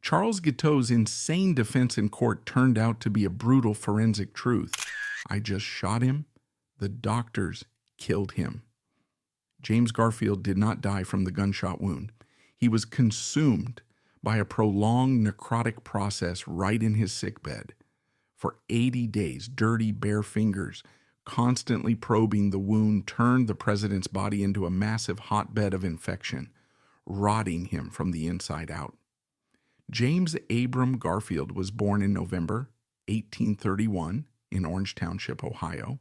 Charles Guiteau's insane defense in court turned out to be a brutal forensic truth. I just shot him. The doctors killed him. James Garfield did not die from the gunshot wound. He was consumed by a prolonged necrotic process right in his sickbed. For 80 days, dirty, bare fingers, constantly probing the wound, turned the president's body into a massive hotbed of infection, rotting him from the inside out. James Abram Garfield was born in November 1831 in Orange Township, Ohio.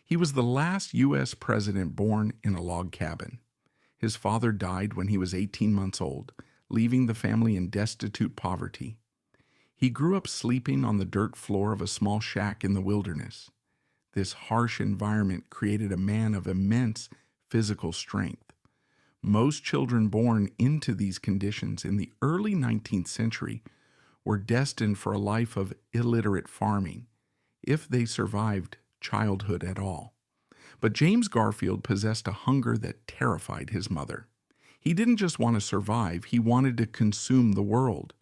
He was the last U.S. president born in a log cabin. His father died when he was 18 months old, leaving the family in destitute poverty. He grew up sleeping on the dirt floor of a small shack in the wilderness. This harsh environment created a man of immense physical strength. Most children born into these conditions in the early 19th century were destined for a life of illiterate farming, if they survived childhood at all. But James Garfield possessed a hunger that terrified his mother. He didn't just want to survive, he wanted to consume the world.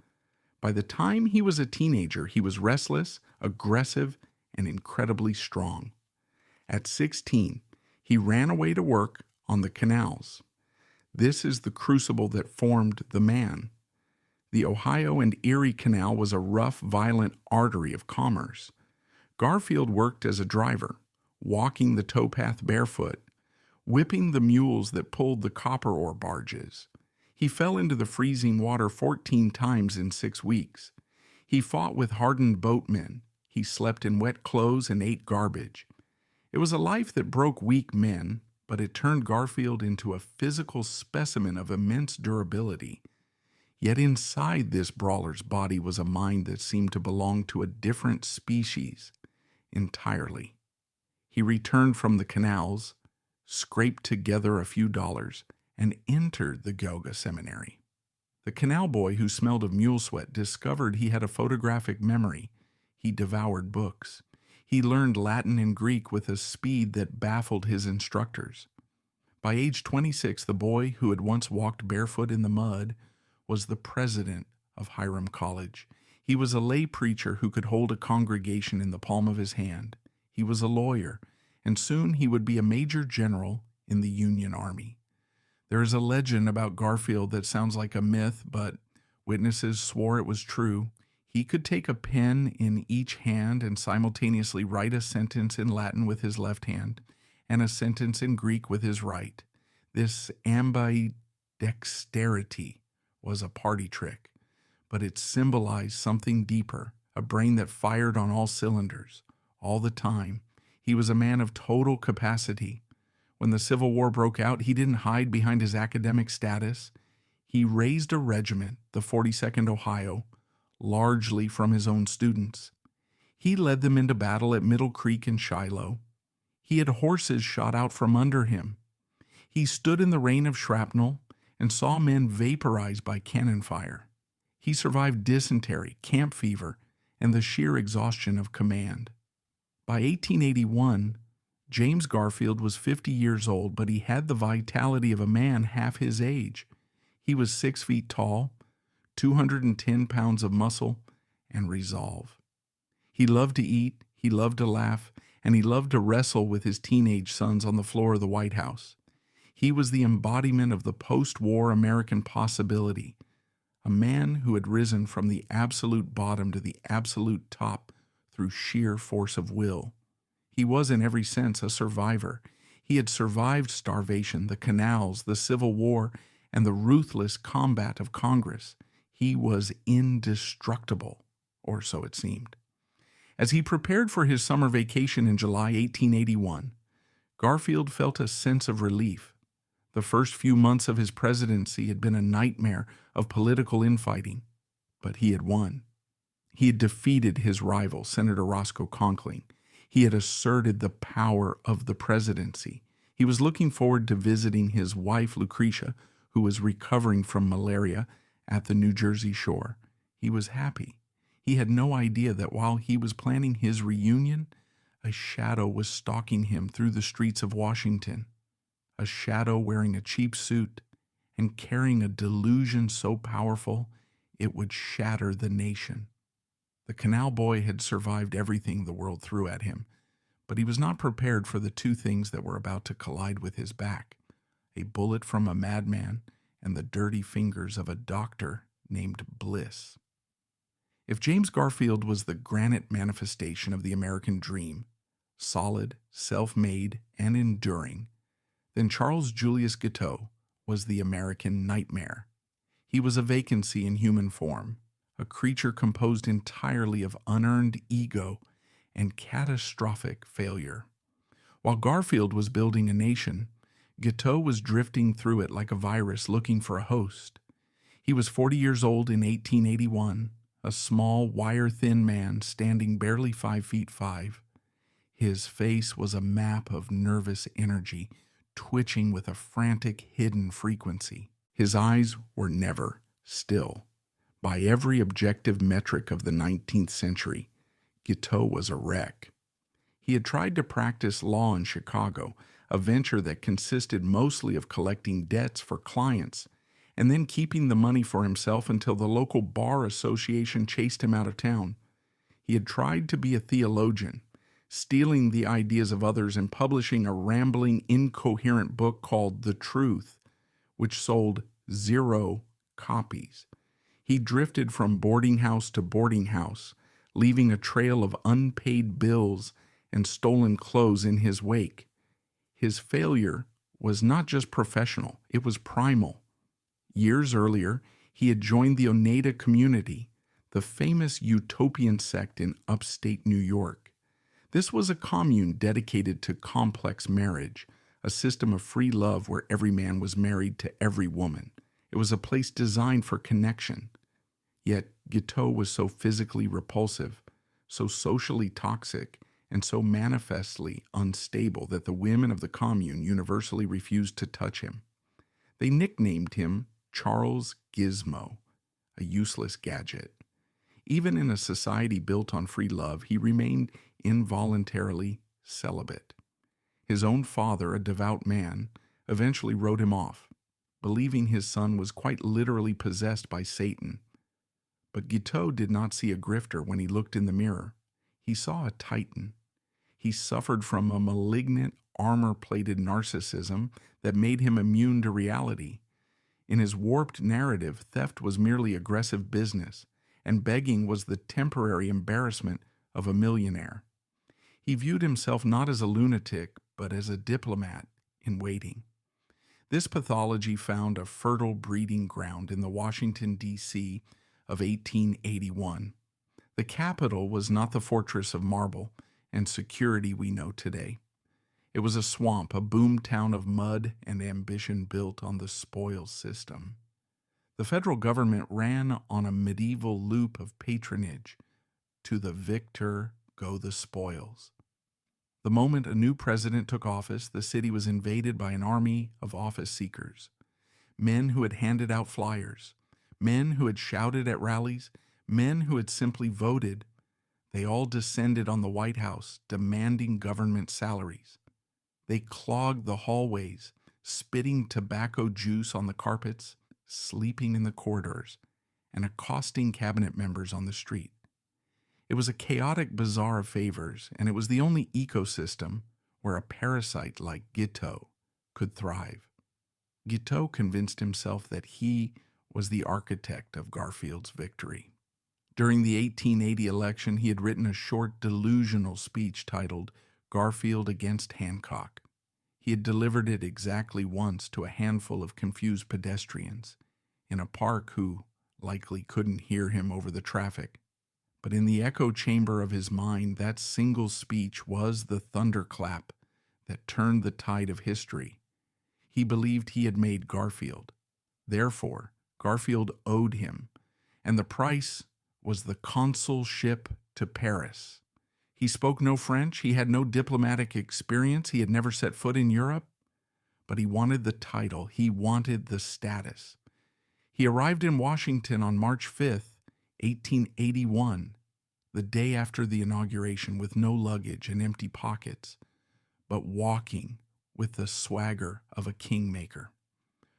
By the time he was a teenager, he was restless, aggressive, and incredibly strong. At 16, he ran away to work on the canals. This is the crucible that formed the man. The Ohio and Erie Canal was a rough, violent artery of commerce. Garfield worked as a driver, walking the towpath barefoot, whipping the mules that pulled the copper ore barges. He fell into the freezing water 14 times in 6 weeks. He fought with hardened boatmen. He slept in wet clothes and ate garbage. It was a life that broke weak men, but it turned Garfield into a physical specimen of immense durability. Yet inside this brawler's body was a mind that seemed to belong to a different species entirely. He returned from the canals, scraped together a few dollars, and entered the Goga Seminary. The canal boy who smelled of mule sweat discovered he had a photographic memory. He devoured books. He learned Latin and Greek with a speed that baffled his instructors. By age 26, the boy who had once walked barefoot in the mud was the president of Hiram College. He was a lay preacher who could hold a congregation in the palm of his hand. He was a lawyer, and soon he would be a major general in the Union Army. There is a legend about Garfield that sounds like a myth, but witnesses swore it was true. He could take a pen in each hand and simultaneously write a sentence in Latin with his left hand and a sentence in Greek with his right. This ambidexterity was a party trick, but it symbolized something deeper, a brain that fired on all cylinders, all the time. He was a man of total capacity. When the Civil War broke out, he didn't hide behind his academic status. He raised a regiment, the 42nd Ohio, largely from his own students. He led them into battle at Middle Creek and Shiloh. He had horses shot out from under him. He stood in the rain of shrapnel and saw men vaporized by cannon fire. He survived dysentery, camp fever, and the sheer exhaustion of command. By 1881, James Garfield was 50 years old, but he had the vitality of a man half his age. He was 6 feet tall, 210 pounds of muscle, and resolve. He loved to eat, he loved to laugh, and he loved to wrestle with his teenage sons on the floor of the White House. He was the embodiment of the post-war American possibility, a man who had risen from the absolute bottom to the absolute top through sheer force of will. He was in every sense a survivor. He had survived starvation, the canals, the Civil War, and the ruthless combat of Congress. He was indestructible, or so it seemed. As he prepared for his summer vacation in July 1881, Garfield felt a sense of relief. The first few months of his presidency had been a nightmare of political infighting, but he had won. He had defeated his rival, Senator Roscoe Conkling. He had asserted the power of the presidency. He was looking forward to visiting his wife, Lucretia, who was recovering from malaria at the New Jersey shore. He was happy. He had no idea that while he was planning his reunion, a shadow was stalking him through the streets of Washington. A shadow wearing a cheap suit and carrying a delusion so powerful It would shatter the nation. The canal boy had survived everything the world threw at him, but he was not prepared for the two things that were about to collide with his back: a bullet from a madman and the dirty fingers of a doctor named Bliss. If James Garfield was the granite manifestation of the American dream, solid, self-made, and enduring, then Charles Julius Guiteau was the American nightmare. He was a vacancy in human form, a creature composed entirely of unearned ego and catastrophic failure. While Garfield was building a nation, Guiteau was drifting through it like a virus looking for a host. He was 40 years old in 1881, a small, wire-thin man standing barely 5'5". His face was a map of nervous energy, twitching with a frantic, hidden frequency. His eyes were never still. By every objective metric of the 19th century, Guiteau was a wreck. He had tried to practice law in Chicago, a venture that consisted mostly of collecting debts for clients and then keeping the money for himself until the local bar association chased him out of town. He had tried to be a theologian, stealing the ideas of others and publishing a rambling, incoherent book called The Truth, which sold 0 copies. He drifted from boarding house to boarding house, leaving a trail of unpaid bills and stolen clothes in his wake. His failure was not just professional, it was primal. Years earlier, he had joined the Oneida community, the famous utopian sect in upstate New York. This was a commune dedicated to complex marriage, a system of free love where every man was married to every woman. It was a place designed for connection. Yet Guiteau was so physically repulsive, so socially toxic, and so manifestly unstable that the women of the commune universally refused to touch him. They nicknamed him Charles Gizmo, a useless gadget. Even in a society built on free love, he remained involuntarily celibate. His own father, a devout man, eventually wrote him off, believing his son was quite literally possessed by Satan. But Guiteau did not see a grifter when he looked in the mirror. He saw a titan. He suffered from a malignant, armor-plated narcissism that made him immune to reality. In his warped narrative, theft was merely aggressive business, and begging was the temporary embarrassment of a millionaire. He viewed himself not as a lunatic, but as a diplomat in waiting. This pathology found a fertile breeding ground in the Washington, D.C. of 1881. The capital was not the fortress of marble and security we know today. It was a swamp, a boom town of mud and ambition built on the spoils system. The federal government ran on a medieval loop of patronage. To the victor go the spoils. The moment a new president took office, the city was invaded by an army of office seekers. Men who had handed out flyers, men who had shouted at rallies, men who had simply voted. They all descended on the White House, demanding government salaries. They clogged the hallways, spitting tobacco juice on the carpets, sleeping in the corridors, and accosting cabinet members on the street. It was a chaotic bazaar of favors, and it was the only ecosystem where a parasite like Guiteau could thrive. Guiteau convinced himself that he was the architect of Garfield's victory. During the 1880 election, he had written a short, delusional speech titled Garfield Against Hancock. He had delivered it exactly once to a handful of confused pedestrians in a park who likely couldn't hear him over the traffic. But in the echo chamber of his mind, that single speech was the thunderclap that turned the tide of history. He believed he had made Garfield. Therefore, Garfield owed him, and the price was the consulship to Paris. He spoke no French, he had no diplomatic experience, he had never set foot in Europe, but he wanted the title, he wanted the status. He arrived in Washington on March 5th, 1881, the day after the inauguration, with no luggage and empty pockets, but walking with the swagger of a kingmaker.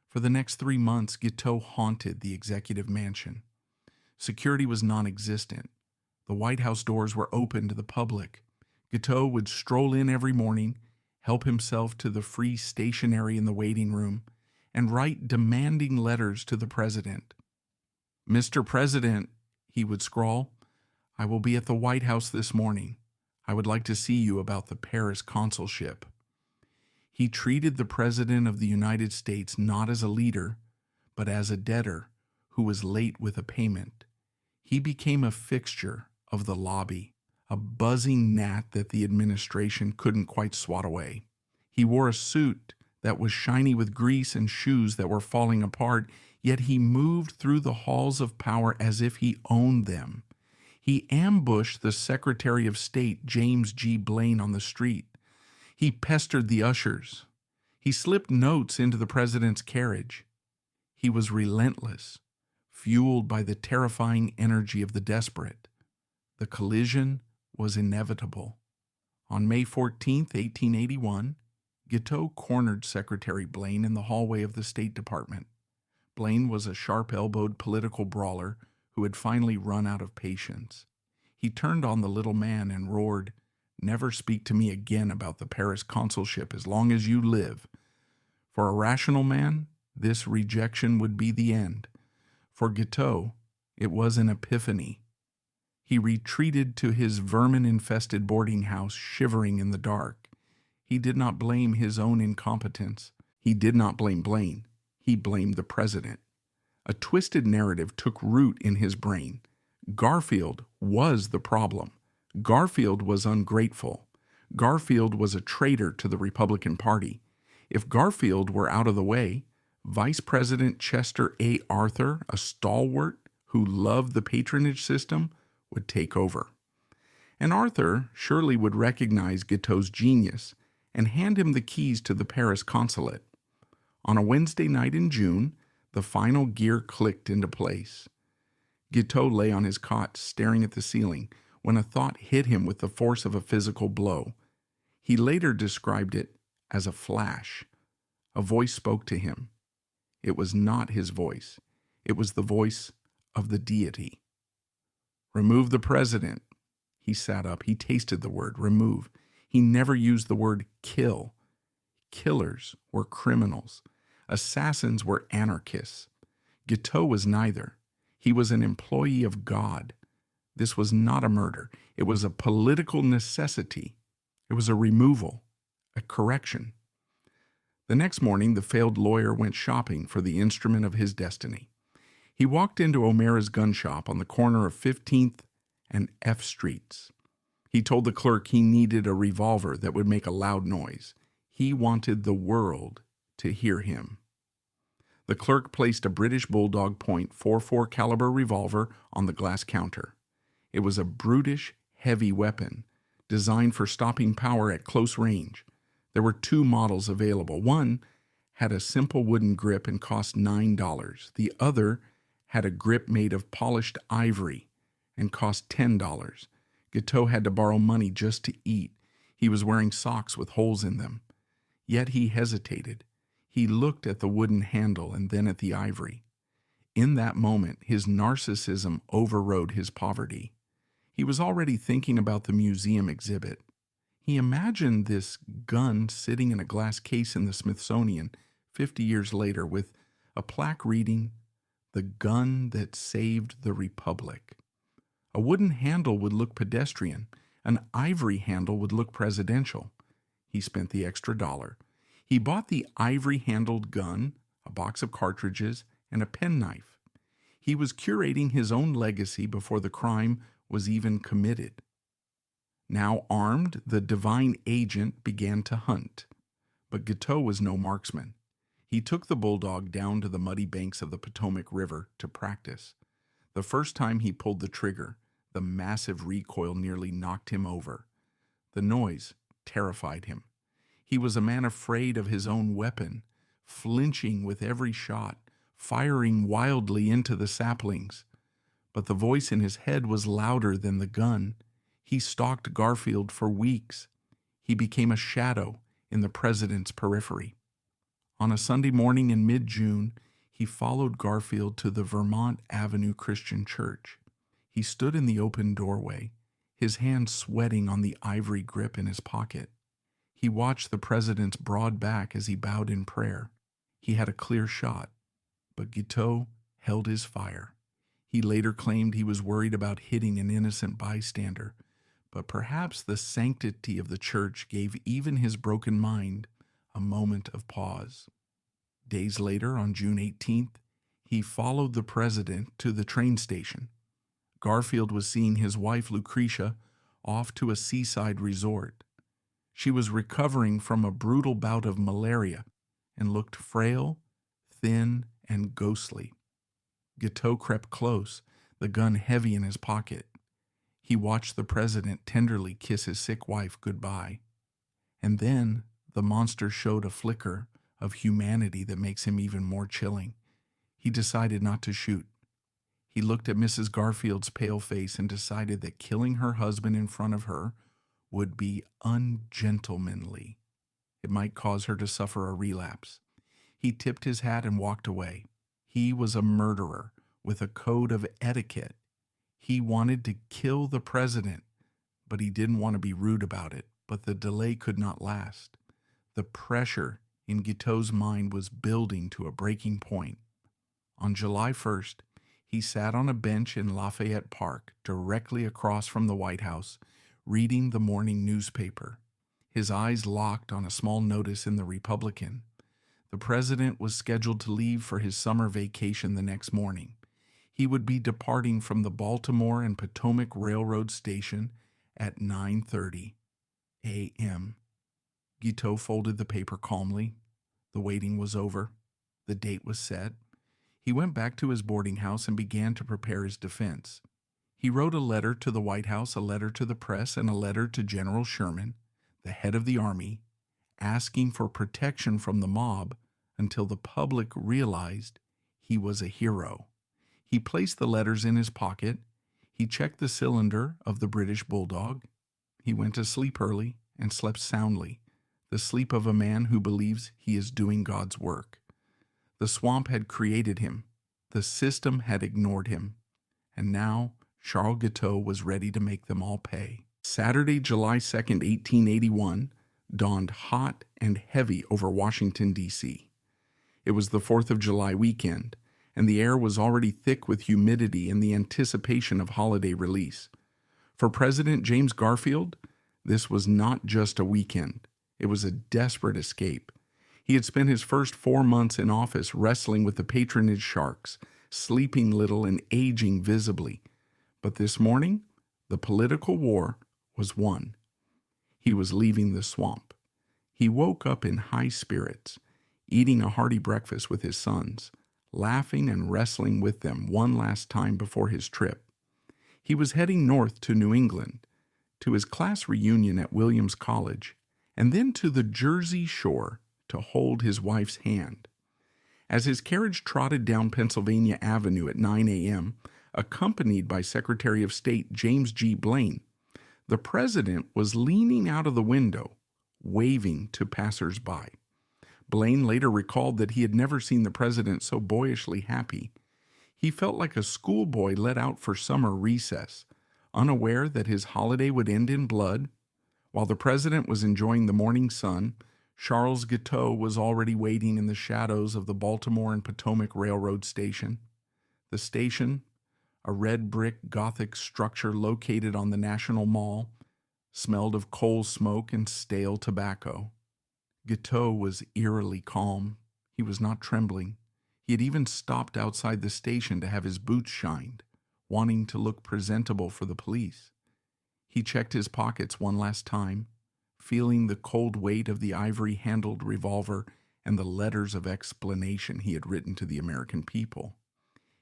For the next 3 months, Guiteau haunted the executive mansion. Security was non-existent. The White House doors were open to the public. Guiteau would stroll in every morning, help himself to the free stationery in the waiting room, and write demanding letters to the president. "Mr. President," he would scrawl, "I will be at the White House this morning. I would like to see you about the Paris consulship." He treated the President of the United States not as a leader, but as a debtor who was late with a payment. He became a fixture of the lobby, a buzzing gnat that the administration couldn't quite swat away. He wore a suit that was shiny with grease and shoes that were falling apart, yet he moved through the halls of power as if he owned them. He ambushed the Secretary of State, James G. Blaine, on the street. He pestered the ushers. He slipped notes into the president's carriage. He was relentless, fueled by the terrifying energy of the desperate. The collision was inevitable. On May 14, 1881, Guiteau cornered Secretary Blaine in the hallway of the State Department. Blaine was a sharp-elbowed political brawler who had finally run out of patience. He turned on the little man and roared, "Never speak to me again about the Paris consulship as long as you live." For a rational man, this rejection would be the end. For Guiteau, it was an epiphany. He retreated to his vermin-infested boarding house, shivering in the dark. He did not blame his own incompetence. He did not blame Blaine. He blamed the president. A twisted narrative took root in his brain. Garfield was the problem. Garfield was ungrateful. Garfield was a traitor to the Republican Party. If Garfield were out of the way, Vice President Chester A. Arthur, a stalwart who loved the patronage system, would take over. And Arthur surely would recognize Guiteau's genius and hand him the keys to the Paris consulate. On a Wednesday night in June, the final gear clicked into place. Guiteau lay on his cot, staring at the ceiling, when a thought hit him with the force of a physical blow. He later described it as a flash. A voice spoke to him. It was not his voice. It was the voice of the deity. "Remove the president." He sat up. He tasted the word, remove. He never used the word kill. Killers were criminals. Assassins were anarchists. Guiteau was neither. He was an employee of God. This was not a murder. It was a political necessity. It was a removal, a correction. The next morning, the failed lawyer went shopping for the instrument of his destiny. He walked into O'Mara's gun shop on the corner of 15th and F Streets. He told the clerk he needed a revolver that would make a loud noise. He wanted the world to hear him. The clerk placed a British Bulldog .44 caliber revolver on the glass counter. It was a brutish, heavy weapon, designed for stopping power at close range. There were two models available. One had a simple wooden grip and cost $9. The other had a grip made of polished ivory and cost $10. Guiteau had to borrow money just to eat. He was wearing socks with holes in them. Yet he hesitated. He looked at the wooden handle and then at the ivory. In that moment, his narcissism overrode his poverty. He was already thinking about the museum exhibit. He imagined this gun sitting in a glass case in the Smithsonian 50 years later with a plaque reading, "The gun that saved the Republic." A wooden handle would look pedestrian. An ivory handle would look presidential. He spent the extra $1. He bought the ivory-handled gun, a box of cartridges, and a penknife. He was curating his own legacy before the crime was even committed. Now armed, the divine agent began to hunt. But Guiteau was no marksman. He took the Bulldog down to the muddy banks of the Potomac River to practice. The first time he pulled the trigger, the massive recoil nearly knocked him over. The noise terrified him. He was a man afraid of his own weapon, flinching with every shot, firing wildly into the saplings. But the voice in his head was louder than the gun. He stalked Garfield for weeks. He became a shadow in the president's periphery. On a Sunday morning in mid-June, He followed Garfield to the Vermont Avenue Christian Church. He stood in the open doorway, his hand sweating on the ivory grip in his pocket. He watched the president's broad back as he bowed in prayer. He had a clear shot, but Guiteau held his fire. He later claimed he was worried about hitting an innocent bystander, but perhaps the sanctity of the church gave even his broken mind a moment of pause. Days later, on June 18th, he followed the president to the train station. Garfield was seeing his wife Lucretia off to a seaside resort. She was recovering from a brutal bout of malaria and looked frail, thin, and ghostly. Guiteau crept close, the gun heavy in his pocket. He watched the president tenderly kiss his sick wife goodbye. And then the monster showed a flicker of humanity that makes him even more chilling. He decided not to shoot. He looked at Mrs. Garfield's pale face and decided that killing her husband in front of her would be ungentlemanly. It might cause her to suffer a relapse. He tipped his hat and walked away. He was a murderer with a code of etiquette. He wanted to kill the president, but he didn't want to be rude about it. But the delay could not last. The pressure in Guiteau's mind was building to a breaking point. On July 1st, he sat on a bench in Lafayette Park, directly across from the White House, reading the morning newspaper. His eyes locked on a small notice in the Republican. The president was scheduled to leave for his summer vacation the next morning. He would be departing from the Baltimore and Potomac Railroad Station at 9:30 a.m. Guiteau folded the paper calmly. The waiting was over. The date was set. He went back to his boarding house and began to prepare his defense. He wrote a letter to the White House, a letter to the press, and a letter to General Sherman, the head of the Army, asking for protection from the mob until the public realized he was a hero. He placed the letters in his pocket. He checked the cylinder of the British Bulldog. He went to sleep early and slept soundly, the sleep of a man who believes he is doing God's work. The swamp had created him. The system had ignored him. And now Charles Guiteau was ready to make them all pay. Saturday, July 2nd, 1881, dawned hot and heavy over Washington, D.C. It was the 4th of July weekend, and the air was already thick with humidity in the anticipation of holiday release. For President James Garfield, this was not just a weekend. It was a desperate escape. He had spent his first 4 months in office wrestling with the patronage sharks, sleeping little and aging visibly. But this morning, the political war was won. He was leaving the swamp. He woke up in high spirits, eating a hearty breakfast with his sons, laughing and wrestling with them one last time before his trip. He was heading north to New England, to his class reunion at Williams College, and then to the Jersey Shore to hold his wife's hand. As his carriage trotted down Pennsylvania Avenue at 9 a.m., accompanied by Secretary of State James G. Blaine, the president was leaning out of the window, waving to passers-by. Blaine later recalled that he had never seen the president so boyishly happy. He felt like a schoolboy let out for summer recess, unaware that his holiday would end in blood. While the president was enjoying the morning sun, Charles Guiteau was already waiting in the shadows of the Baltimore and Potomac Railroad Station. The station, a red brick Gothic structure located on the National Mall, smelled of coal smoke and stale tobacco. Guiteau was eerily calm. He was not trembling. He had even stopped outside the station to have his boots shined, wanting to look presentable for the police. He checked his pockets one last time, feeling the cold weight of the ivory-handled revolver and the letters of explanation he had written to the American people.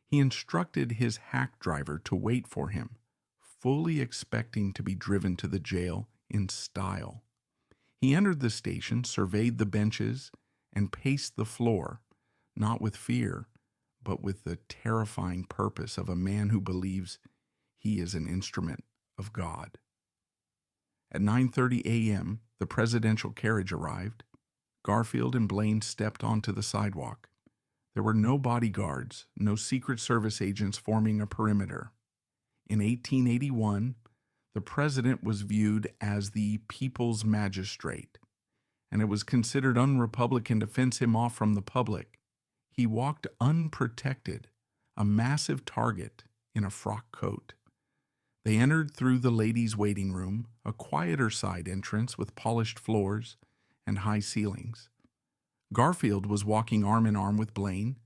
He instructed his hack driver to wait for him, fully expecting to be driven to the jail in style. He entered the station, surveyed the benches, and paced the floor, not with fear, but with the terrifying purpose of a man who believes he is an instrument of God. At 9:30 a.m., the presidential carriage arrived. Garfield and Blaine stepped onto the sidewalk. There were no bodyguards, no Secret Service agents forming a perimeter. In 1881, the president was viewed as the people's magistrate, and it was considered un-Republican to fence him off from the public. He walked unprotected, a massive target in a frock coat. They entered through the ladies' waiting room, a quieter side entrance with polished floors and high ceilings. Garfield was walking arm in arm with Blaine,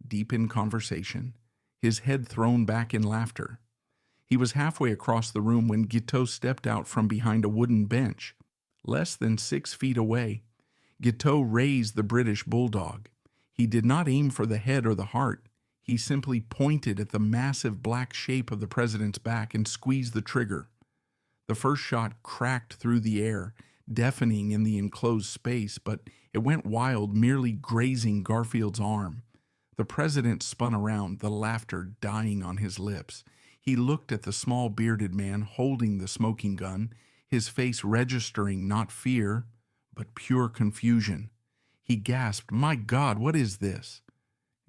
deep in conversation, his head thrown back in laughter. He was halfway across the room when Guiteau stepped out from behind a wooden bench. Less than 6 feet away, Guiteau raised the British bulldog. He did not aim for the head or the heart. He simply pointed at the massive black shape of the president's back and squeezed the trigger. The first shot cracked through the air, deafening in the enclosed space, but it went wild, merely grazing Garfield's arm. The president spun around, the laughter dying on his lips. He looked at the small bearded man holding the smoking gun, his face registering not fear, but pure confusion. He gasped, "My God, what is this?"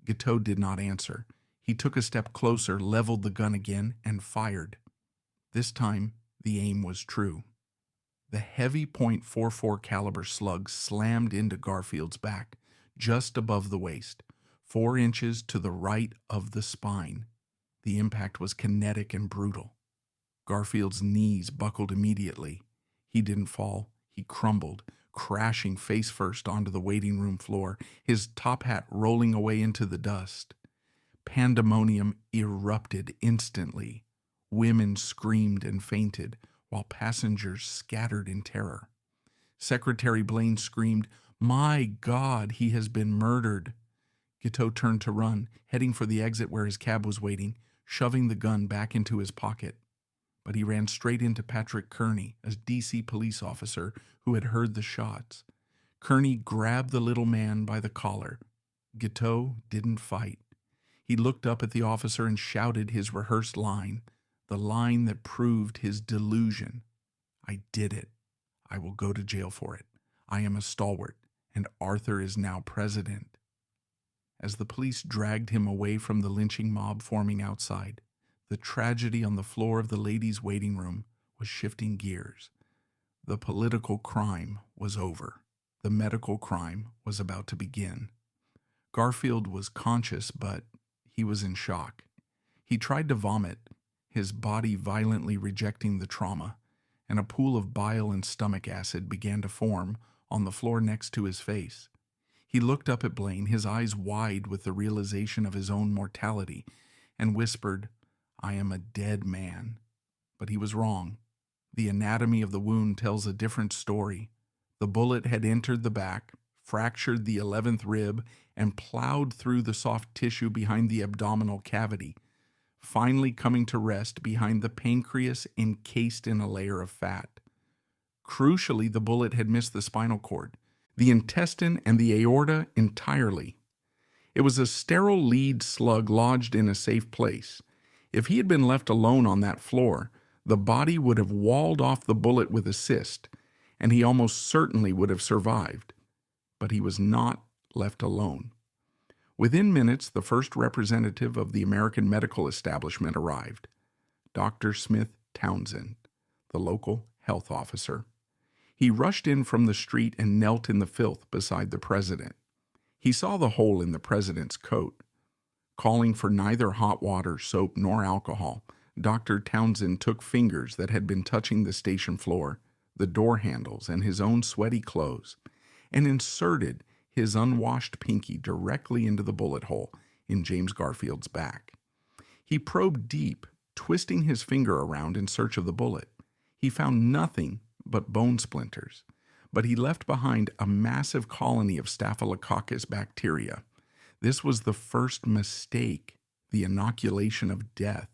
Guiteau did not answer. He took a step closer, leveled the gun again, and fired. This time, the aim was true. The heavy .44 caliber slug slammed into Garfield's back, just above the waist, 4 inches to the right of the spine. The impact was kinetic and brutal. Garfield's knees buckled immediately. He didn't fall. He crumbled, crashing face first onto the waiting room floor, his top hat rolling away into the dust. Pandemonium erupted instantly. Women screamed and fainted, while passengers scattered in terror. Secretary Blaine screamed, "My God, he has been murdered." Guiteau turned to run, heading for the exit where his cab was waiting, shoving the gun back into his pocket. But he ran straight into Patrick Kearney, a D.C. police officer who had heard the shots. Kearney grabbed the little man by the collar. Guiteau didn't fight. He looked up at the officer and shouted his rehearsed line, the line that proved his delusion. "I did it. I will go to jail for it. I am a stalwart, and Arthur is now president." As the police dragged him away from the lynching mob forming outside, the tragedy on the floor of the ladies' waiting room was shifting gears. The political crime was over. The medical crime was about to begin. Garfield was conscious, but he was in shock. He tried to vomit, his body violently rejecting the trauma, and a pool of bile and stomach acid began to form on the floor next to his face. He looked up at Blaine, his eyes wide with the realization of his own mortality, and whispered, "I am a dead man." But he was wrong. The anatomy of the wound tells a different story. The bullet had entered the back, fractured the 11th rib, and plowed through the soft tissue behind the abdominal cavity, finally coming to rest behind the pancreas encased in a layer of fat. Crucially, the bullet had missed the spinal cord, the intestine, and the aorta entirely. It was a sterile lead slug lodged in a safe place. If he had been left alone on that floor, the body would have walled off the bullet with a cyst, and he almost certainly would have survived. But he was not left alone. Within minutes, the first representative of the American medical establishment arrived, Dr. Smith Townsend, the local health officer. He rushed in from the street and knelt in the filth beside the president. He saw the hole in the president's coat. Calling for neither hot water, soap, nor alcohol, Dr. Townsend took fingers that had been touching the station floor, the door handles, and his own sweaty clothes, and inserted his unwashed pinky directly into the bullet hole in James Garfield's back. He probed deep, twisting his finger around in search of the bullet. He found nothing but bone splinters, but he left behind a massive colony of Staphylococcus bacteria. This was the first mistake, the inoculation of death.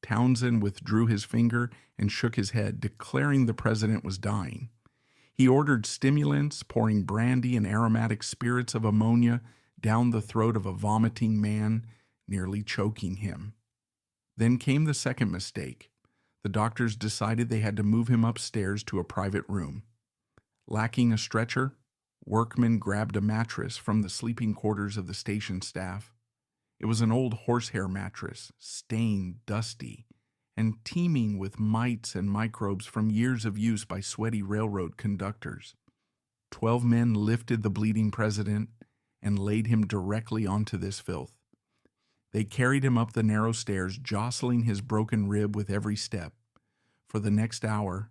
Townsend withdrew his finger and shook his head, declaring the president was dying. He ordered stimulants, pouring brandy and aromatic spirits of ammonia down the throat of a vomiting man, nearly choking him. Then came the second mistake. The doctors decided they had to move him upstairs to a private room. Lacking a stretcher, Workmen grabbed a mattress from the sleeping quarters of the station staff. It was an old horsehair mattress, stained, dusty, and teeming with mites and microbes from years of use by sweaty railroad conductors. 12 men lifted the bleeding president and laid him directly onto this filth. They carried him up the narrow stairs, jostling his broken rib with every step. For the next hour,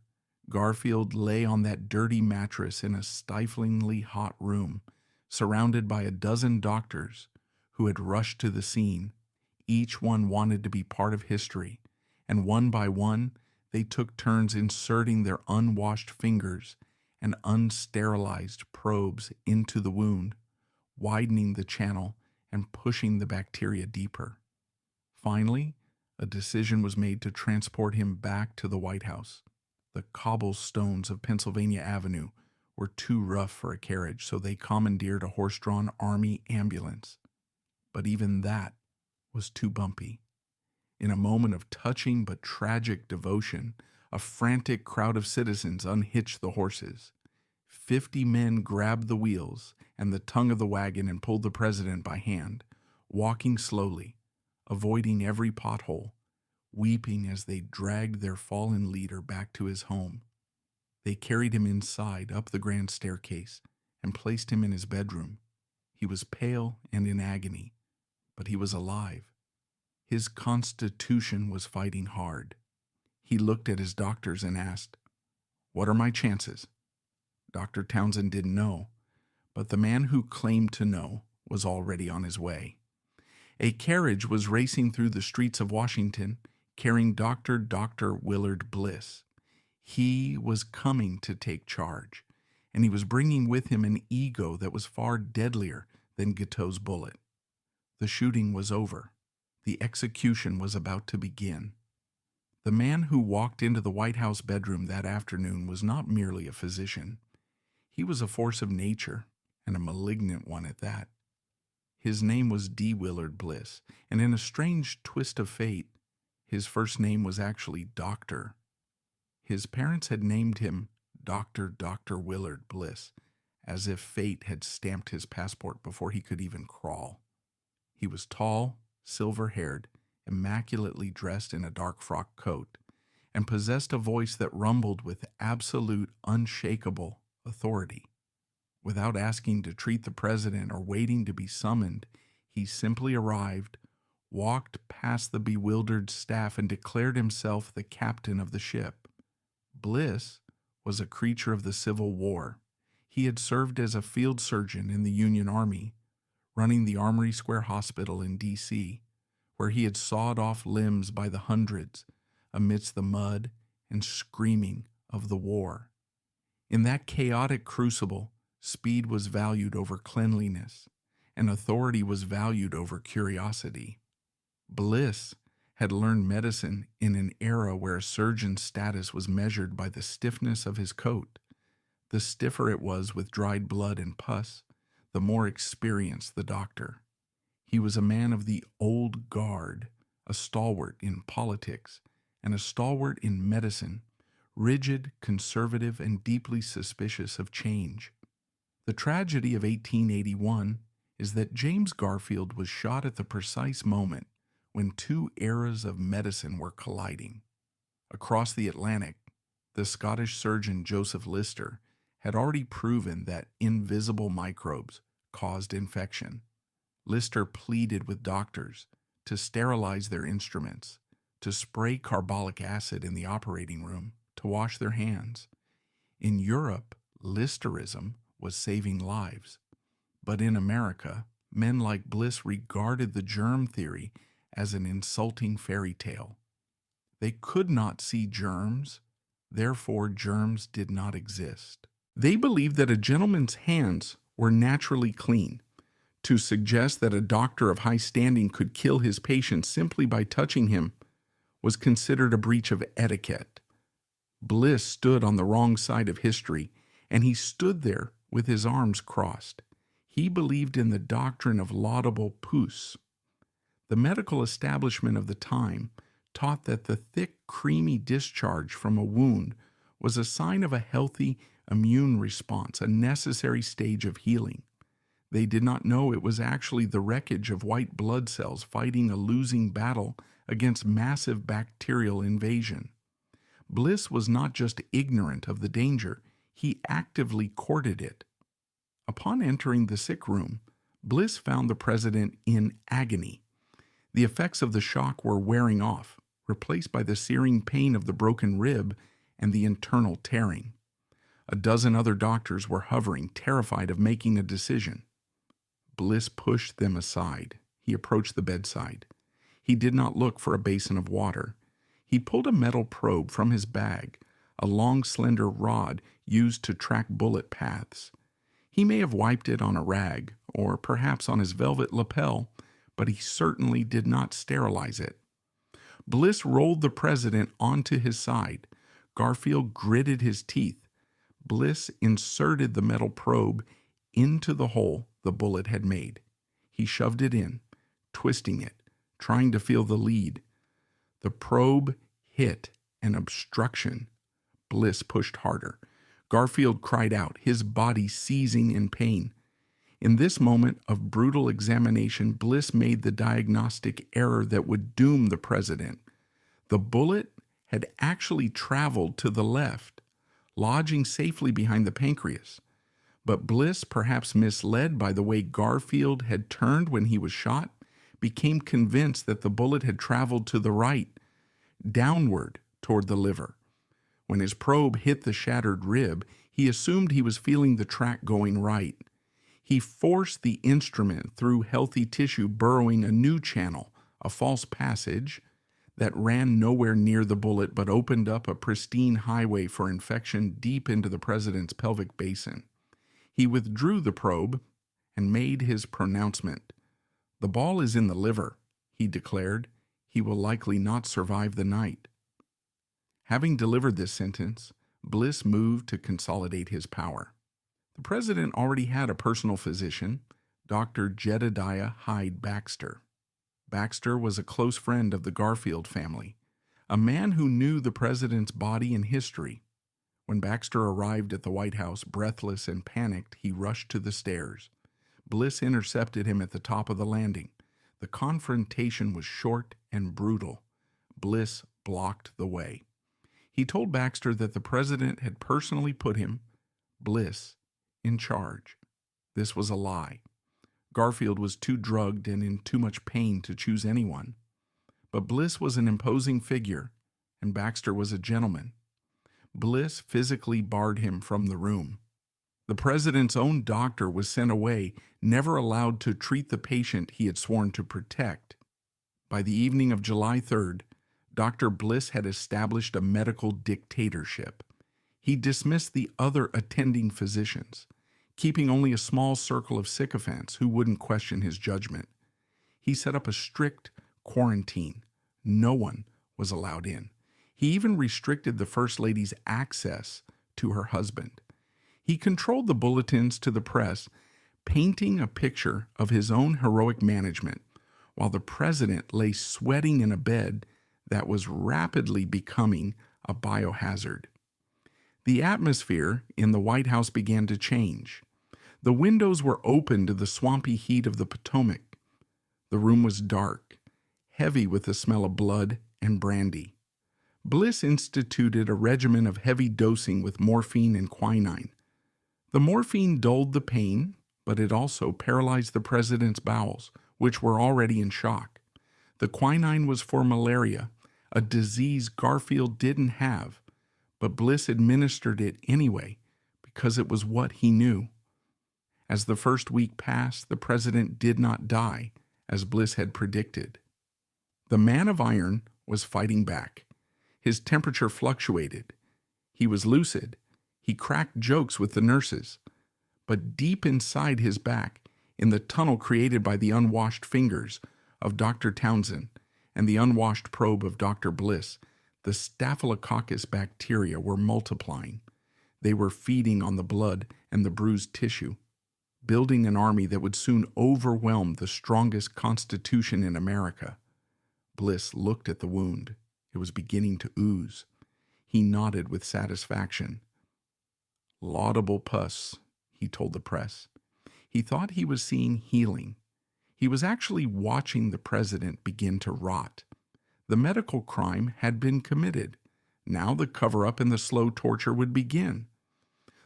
Garfield lay on that dirty mattress in a stiflingly hot room, surrounded by a dozen doctors who had rushed to the scene. Each one wanted to be part of history, and one by one, they took turns inserting their unwashed fingers and unsterilized probes into the wound, widening the channel and pushing the bacteria deeper. Finally, a decision was made to transport him back to the White House. The cobblestones of Pennsylvania Avenue were too rough for a carriage, so they commandeered a horse-drawn army ambulance. But even that was too bumpy. In a moment of touching but tragic devotion, a frantic crowd of citizens unhitched the horses. 50 men grabbed the wheels and the tongue of the wagon and pulled the president by hand, walking slowly, avoiding every pothole, weeping as they dragged their fallen leader back to his home. They carried him inside, up the grand staircase, and placed him in his bedroom. He was pale and in agony, but he was alive. His constitution was fighting hard. He looked at his doctors and asked, "What are my chances?" Dr. Townsend didn't know, but the man who claimed to know was already on his way. A carriage was racing through the streets of Washington, carrying Dr. Willard Bliss. He was coming to take charge, and he was bringing with him an ego that was far deadlier than Guiteau's bullet. The shooting was over. The execution was about to begin. The man who walked into the White House bedroom that afternoon was not merely a physician. He was a force of nature, and a malignant one at that. His name was D. Willard Bliss, and in a strange twist of fate, his first name was actually Doctor. His parents had named him Dr. Willard Bliss, as if fate had stamped his passport before he could even crawl. He was tall, silver-haired, immaculately dressed in a dark frock coat, and possessed a voice that rumbled with absolute, unshakable authority. Without asking to treat the president or waiting to be summoned, he simply arrived, walked past the bewildered staff, and declared himself the captain of the ship. Bliss was a creature of the Civil War. He had served as a field surgeon in the Union Army, running the Armory Square Hospital in D.C., where he had sawed off limbs by the hundreds amidst the mud and screaming of the war. In that chaotic crucible, speed was valued over cleanliness, and authority was valued over curiosity. Bliss had learned medicine in an era where a surgeon's status was measured by the stiffness of his coat. The stiffer it was with dried blood and pus, the more experienced the doctor. He was a man of the old guard, a stalwart in politics, and a stalwart in medicine, rigid, conservative, and deeply suspicious of change. The tragedy of 1881 is that James Garfield was shot at the precise moment when two eras of medicine were colliding. Across the Atlantic, the Scottish surgeon Joseph Lister had already proven that invisible microbes caused infection. Lister pleaded with doctors to sterilize their instruments, to spray carbolic acid in the operating room, to wash their hands. In Europe, Listerism was saving lives. But in America, men like Bliss regarded the germ theory as an insulting fairy tale. They could not see germs, therefore germs did not exist. They believed that a gentleman's hands were naturally clean. To suggest that a doctor of high standing could kill his patient simply by touching him was considered a breach of etiquette. Bliss stood on the wrong side of history, and he stood there with his arms crossed. He believed in the doctrine of laudable pus. The medical establishment of the time taught that the thick, creamy discharge from a wound was a sign of a healthy immune response, a necessary stage of healing. They did not know it was actually the wreckage of white blood cells fighting a losing battle against massive bacterial invasion. Bliss was not just ignorant of the danger, he actively courted it. Upon entering the sick room, Bliss found the president in agony. The effects of the shock were wearing off, replaced by the searing pain of the broken rib and the internal tearing. A dozen other doctors were hovering, terrified of making a decision. Bliss pushed them aside. He approached the bedside. He did not look for a basin of water. He pulled a metal probe from his bag, a long, slender rod used to track bullet paths. He may have wiped it on a rag, or perhaps on his velvet lapel, but he certainly did not sterilize it. Bliss rolled the president onto his side. Garfield gritted his teeth. Bliss inserted the metal probe into the hole the bullet had made. He shoved it in, twisting it, trying to feel the lead. The probe hit an obstruction. Bliss pushed harder. Garfield cried out, his body seizing in pain. In this moment of brutal examination, Bliss made the diagnostic error that would doom the president. The bullet had actually traveled to the left, lodging safely behind the pancreas. But Bliss, perhaps misled by the way Garfield had turned when he was shot, became convinced that the bullet had traveled to the right, downward toward the liver. When his probe hit the shattered rib, he assumed he was feeling the track going right. He forced the instrument through healthy tissue, burrowing a new channel, a false passage, that ran nowhere near the bullet but opened up a pristine highway for infection deep into the president's pelvic basin. He withdrew the probe and made his pronouncement. "The ball is in the liver," he declared. "He will likely not survive the night." Having delivered this sentence, Bliss moved to consolidate his power. The president already had a personal physician, Dr. Jedediah Hyde Baxter. Baxter was a close friend of the Garfield family, a man who knew the president's body and history. When Baxter arrived at the White House, breathless and panicked, he rushed to the stairs. Bliss intercepted him at the top of the landing. The confrontation was short and brutal. Bliss blocked the way. He told Baxter that the president had personally put him, Bliss, in charge. This was a lie. Garfield was too drugged and in too much pain to choose anyone. But Bliss was an imposing figure, and Baxter was a gentleman. Bliss physically barred him from the room. The president's own doctor was sent away, never allowed to treat the patient he had sworn to protect. By the evening of July 3rd, Dr. Bliss had established a medical dictatorship. He dismissed the other attending physicians, keeping only a small circle of sycophants who wouldn't question his judgment. He set up a strict quarantine. No one was allowed in. He even restricted the First Lady's access to her husband. He controlled the bulletins to the press, painting a picture of his own heroic management, while the president lay sweating in a bed that was rapidly becoming a biohazard. The atmosphere in the White House began to change. The windows were open to the swampy heat of the Potomac. The room was dark, heavy with the smell of blood and brandy. Bliss instituted a regimen of heavy dosing with morphine and quinine. The morphine dulled the pain, but it also paralyzed the president's bowels, which were already in shock. The quinine was for malaria, a disease Garfield didn't have, but Bliss administered it anyway because it was what he knew. As the first week passed, the president did not die, as Bliss had predicted. The man of iron was fighting back. His temperature fluctuated. He was lucid. He cracked jokes with the nurses. But deep inside his back, in the tunnel created by the unwashed fingers of Dr. Townsend and the unwashed probe of Dr. Bliss, the Staphylococcus bacteria were multiplying. They were feeding on the blood and the bruised tissue, building an army that would soon overwhelm the strongest constitution in America. Bliss looked at the wound. It was beginning to ooze. He nodded with satisfaction. Laudable pus, he told the press. He thought he was seeing healing. He was actually watching the president begin to rot. The medical crime had been committed. Now the cover-up and the slow torture would begin.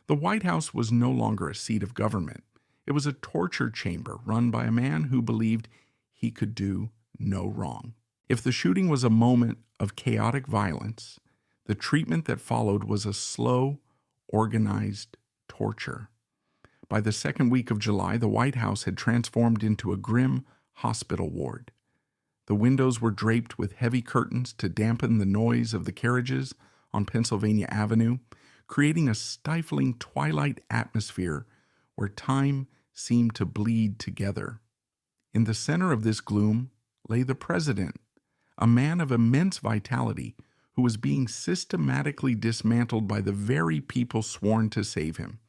The White House was no longer a seat of government. It was a torture chamber run by a man who believed he could do no wrong. If the shooting was a moment of chaotic violence, the treatment that followed was a slow, organized torture. By the second week of July, the White House had transformed into a grim hospital ward. The windows were draped with heavy curtains to dampen the noise of the carriages on Pennsylvania Avenue, creating a stifling twilight atmosphere where time seemed to bleed together. In the center of this gloom lay the president, a man of immense vitality who was being systematically dismantled by the very people sworn to save him.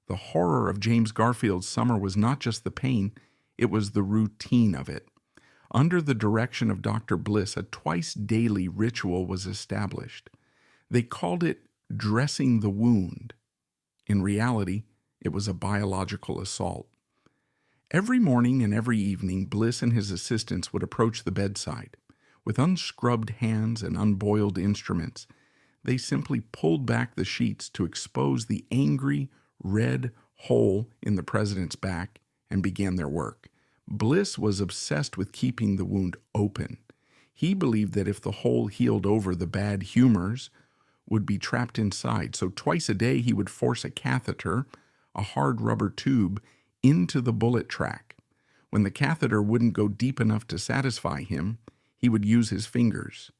The horror of James Garfield's summer was not just the pain, it was the routine of it. Under the direction of Dr. Bliss, a twice-daily ritual was established. They called it dressing the wound. In reality, it was a biological assault. Every morning and every evening, Bliss and his assistants would approach the bedside. With unscrubbed hands and unboiled instruments, they simply pulled back the sheets to expose the angry, red hole in the president's back and began their work. Bliss was obsessed with keeping the wound open. He believed that if the hole healed over, the bad humors would be trapped inside. So twice a day he would force a catheter, a hard rubber tube, into the bullet track. When the catheter wouldn't go deep enough to satisfy him, he would use his fingers.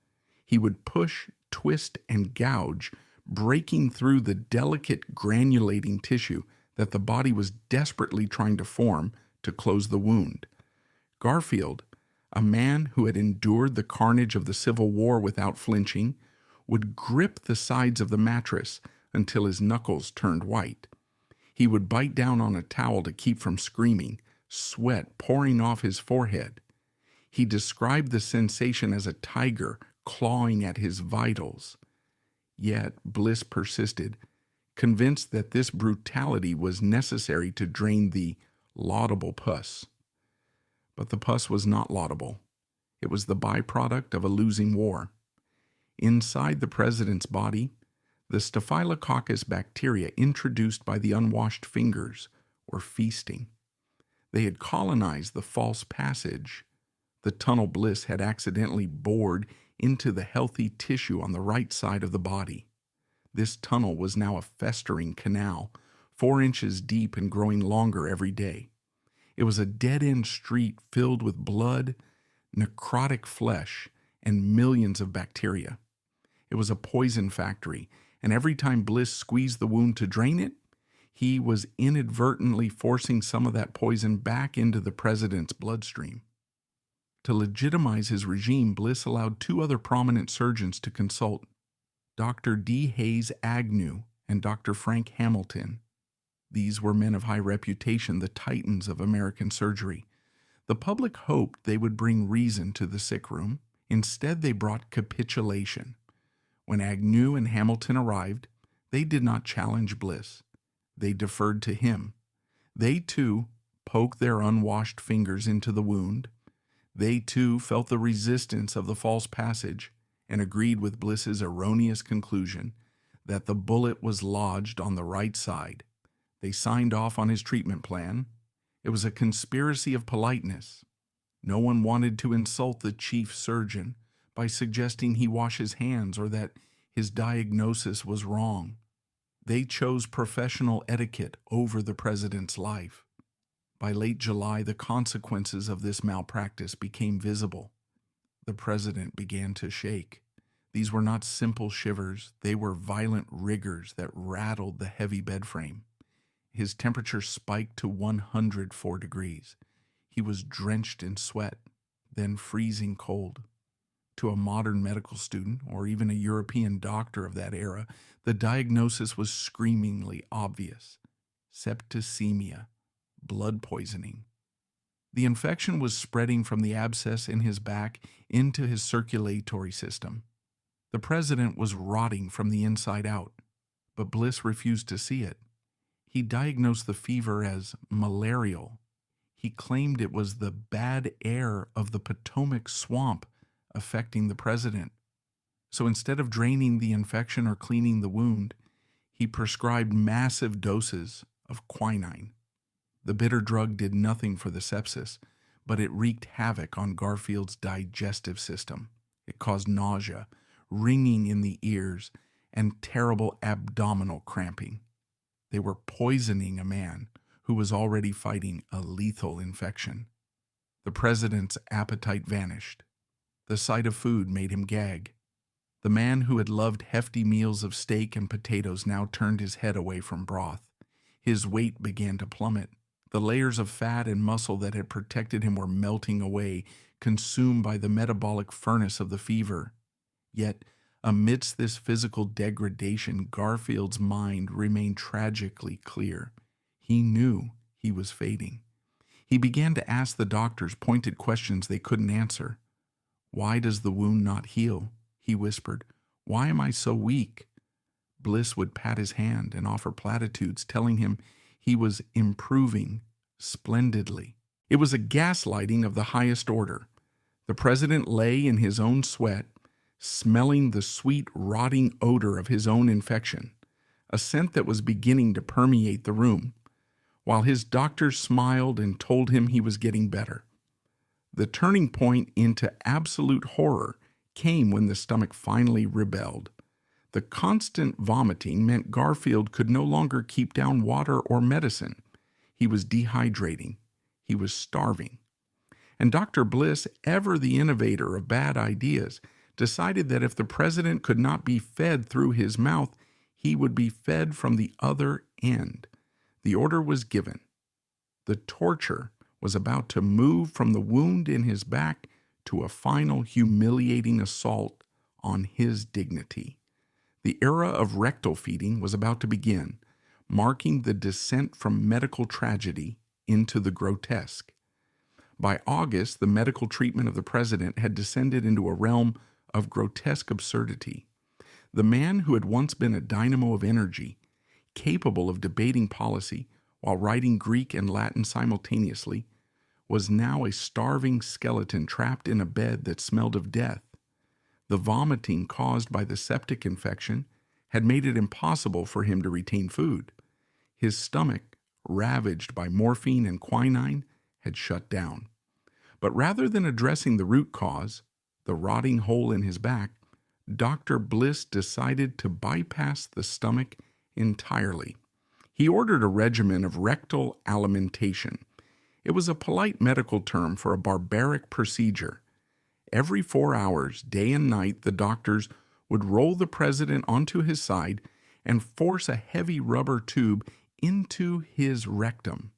He would push, twist, and gouge, breaking through the delicate granulating tissue that the body was desperately trying to form to close the wound. Garfield, a man who had endured the carnage of the Civil War without flinching, would grip the sides of the mattress until his knuckles turned white. He would bite down on a towel to keep from screaming, sweat pouring off his forehead. He described the sensation as a tiger clawing at his vitals. Yet Bliss persisted, convinced that this brutality was necessary to drain the laudable pus. But the pus was not laudable. It was the byproduct of a losing war. Inside the president's body, the Staphylococcus bacteria introduced by the unwashed fingers were feasting. They had colonized the false passage, the tunnel Bliss had accidentally bored into the healthy tissue on the right side of the body. This tunnel was now a festering canal, 4 inches deep and growing longer every day. It was a dead-end street filled with blood, necrotic flesh, and millions of bacteria. It was a poison factory, and every time Bliss squeezed the wound to drain it, he was inadvertently forcing some of that poison back into the president's bloodstream. To legitimize his regime, Bliss allowed 2 other prominent surgeons to consult, Dr. D. Hayes Agnew and Dr. Frank Hamilton. These were men of high reputation, the titans of American surgery. The public hoped they would bring reason to the sick room. Instead, they brought capitulation. When Agnew and Hamilton arrived, they did not challenge Bliss. They deferred to him. They, too, poked their unwashed fingers into the wound. They, too, felt the resistance of the false passage and agreed with Bliss's erroneous conclusion that the bullet was lodged on the right side. They signed off on his treatment plan. It was a conspiracy of politeness. No one wanted to insult the chief surgeon by suggesting he wash his hands or that his diagnosis was wrong. They chose professional etiquette over the president's life. By late July, the consequences of this malpractice became visible. The president began to shake. These were not simple shivers. They were violent rigors that rattled the heavy bed frame. His temperature spiked to 104 degrees. He was drenched in sweat, then freezing cold. To a modern medical student, or even a European doctor of that era, the diagnosis was screamingly obvious: septicemia, blood poisoning. The infection was spreading from the abscess in his back into his circulatory system. The president was rotting from the inside out, but Bliss refused to see it. He diagnosed the fever as malarial. He claimed it was the bad air of the Potomac swamp affecting the president. So instead of draining the infection or cleaning the wound, he prescribed massive doses of quinine. The bitter drug did nothing for the sepsis, but it wreaked havoc on Garfield's digestive system. It caused nausea, ringing in the ears, and terrible abdominal cramping. They were poisoning a man who was already fighting a lethal infection. The president's appetite vanished. The sight of food made him gag. The man who had loved hefty meals of steak and potatoes now turned his head away from broth. His weight began to plummet. The layers of fat and muscle that had protected him were melting away, consumed by the metabolic furnace of the fever. Yet, amidst this physical degradation, Garfield's mind remained tragically clear. He knew he was fading. He began to ask the doctors pointed questions they couldn't answer. "Why does the wound not heal?" he whispered. "Why am I so weak?" Bliss would pat his hand and offer platitudes, telling him he was improving splendidly. It was a gaslighting of the highest order. The president lay in his own sweat, smelling the sweet, rotting odor of his own infection, a scent that was beginning to permeate the room, while his doctors smiled and told him he was getting better. The turning point into absolute horror came when the stomach finally rebelled. The constant vomiting meant Garfield could no longer keep down water or medicine. He was dehydrating. He was starving. And Dr. Bliss, ever the innovator of bad ideas, decided that if the president could not be fed through his mouth, he would be fed from the other end. The order was given. The torture was about to move from the wound in his back to a final humiliating assault on his dignity. The era of rectal feeding was about to begin, marking the descent from medical tragedy into the grotesque. By August, the medical treatment of the president had descended into a realm of grotesque absurdity. The man who had once been a dynamo of energy, capable of debating policy while writing Greek and Latin simultaneously, was now a starving skeleton trapped in a bed that smelled of death. The vomiting caused by the septic infection had made it impossible for him to retain food. His stomach, ravaged by morphine and quinine, had shut down. But rather than addressing the root cause, the rotting hole in his back, Dr. Bliss decided to bypass the stomach entirely. He ordered a regimen of rectal alimentation. It was a polite medical term for a barbaric procedure. Every 4 hours, day and night, the doctors would roll the president onto his side and force a heavy rubber tube into his rectum.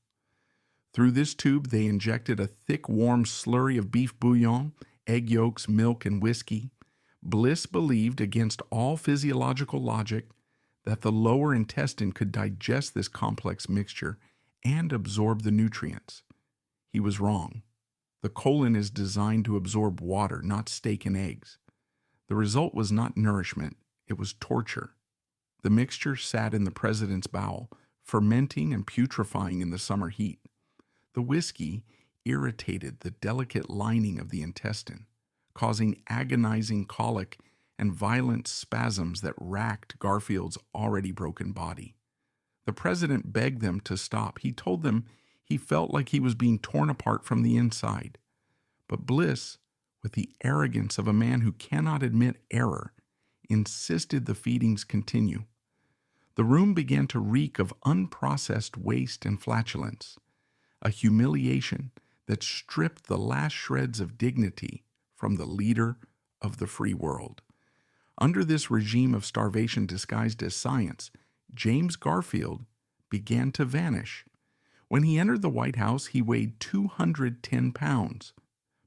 Through this tube, they injected a thick, warm slurry of beef bouillon, egg yolks, milk, and whiskey. Bliss believed, against all physiological logic, that the lower intestine could digest this complex mixture and absorb the nutrients. He was wrong. The colon is designed to absorb water, not steak and eggs. The result was not nourishment, it was torture. The mixture sat in the president's bowel, fermenting and putrefying in the summer heat. The whiskey irritated the delicate lining of the intestine, causing agonizing colic and violent spasms that racked Garfield's already broken body. The president begged them to stop. He told them he felt like he was being torn apart from the inside. But Bliss, with the arrogance of a man who cannot admit error, insisted the feedings continue. The room began to reek of unprocessed waste and flatulence, a humiliation that stripped the last shreds of dignity from the leader of the free world. Under this regime of starvation disguised as science, James Garfield began to vanish. When he entered the White House, he weighed 210 pounds.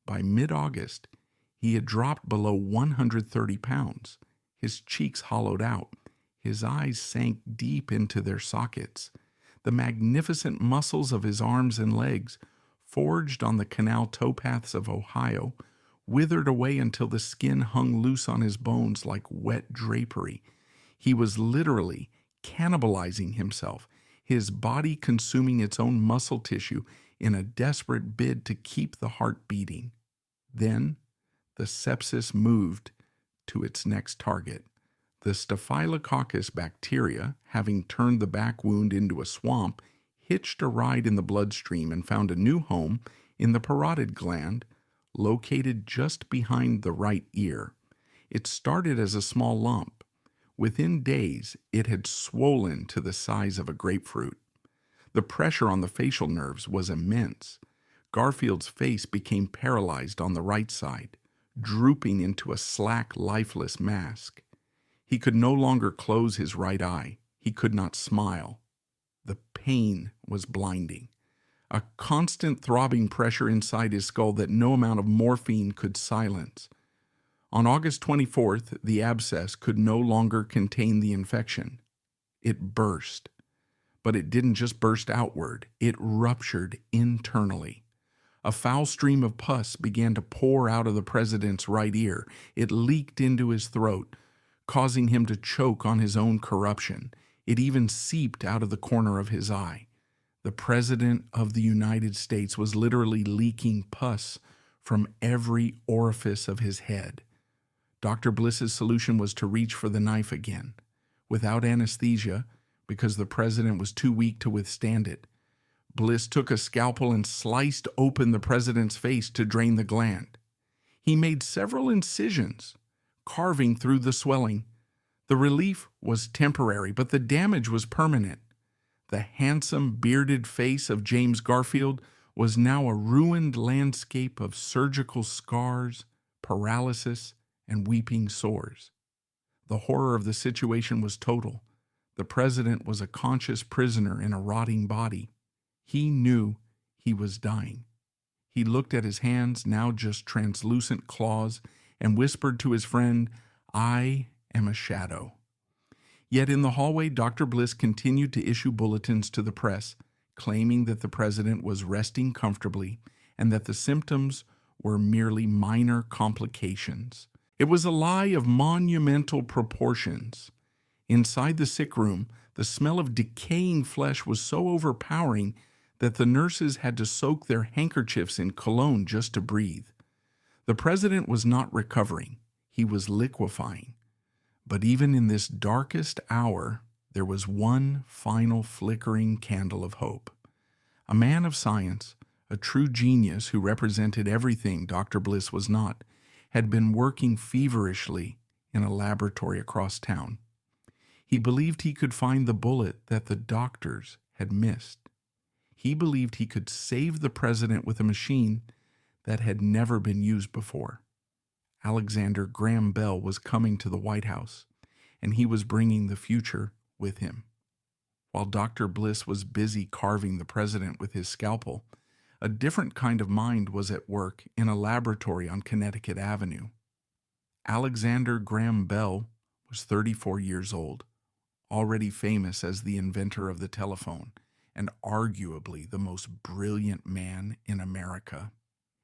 By mid-August, he had dropped below 130 pounds. His cheeks hollowed out. His eyes sank deep into their sockets. The magnificent muscles of his arms and legs, forged on the canal towpaths of Ohio, withered away until the skin hung loose on his bones like wet drapery. He was literally cannibalizing himself, his body consuming its own muscle tissue in a desperate bid to keep the heart beating. Then, the sepsis moved to its next target. The Staphylococcus bacteria, having turned the back wound into a swamp, hitched a ride in the bloodstream and found a new home in the parotid gland, located just behind the right ear. It started as a small lump. Within days, it had swollen to the size of a grapefruit. The pressure on the facial nerves was immense. Garfield's face became paralyzed on the right side, drooping into a slack, lifeless mask. He could no longer close his right eye. He could not smile. The pain was blinding. A constant throbbing pressure inside his skull that no amount of morphine could silence. On August 24th, the abscess could no longer contain the infection. It burst. But it didn't just burst outward. It ruptured internally. A foul stream of pus began to pour out of the president's right ear. It leaked into his throat, causing him to choke on his own corruption. It even seeped out of the corner of his eye. The President of the United States was literally leaking pus from every orifice of his head. Dr. Bliss's solution was to reach for the knife again. Without anesthesia, because the president was too weak to withstand it, Bliss took a scalpel and sliced open the president's face to drain the gland. He made several incisions, carving through the swelling. The relief was temporary, but the damage was permanent. The handsome, bearded face of James Garfield was now a ruined landscape of surgical scars, paralysis, and weeping sores. The horror of the situation was total. The president was a conscious prisoner in a rotting body. He knew he was dying. He looked at his hands, now just translucent claws, and whispered to his friend, "I am a shadow." Yet in the hallway, Dr. Bliss continued to issue bulletins to the press, claiming that the president was resting comfortably and that the symptoms were merely minor complications. It was a lie of monumental proportions. Inside the sick room, the smell of decaying flesh was so overpowering that the nurses had to soak their handkerchiefs in cologne just to breathe. The president was not recovering. He was liquefying. But even in this darkest hour, there was one final flickering candle of hope. A man of science, a true genius who represented everything Dr. Bliss was not, had been working feverishly in a laboratory across town. He believed he could find the bullet that the doctors had missed. He believed he could save the president with a machine that had never been used before. Alexander Graham Bell was coming to the White House, and he was bringing the future with him. While Dr. Bliss was busy carving the president with his scalpel, a different kind of mind was at work in a laboratory on Connecticut Avenue. Alexander Graham Bell was 34 years old, already famous as the inventor of the telephone, and arguably the most brilliant man in America.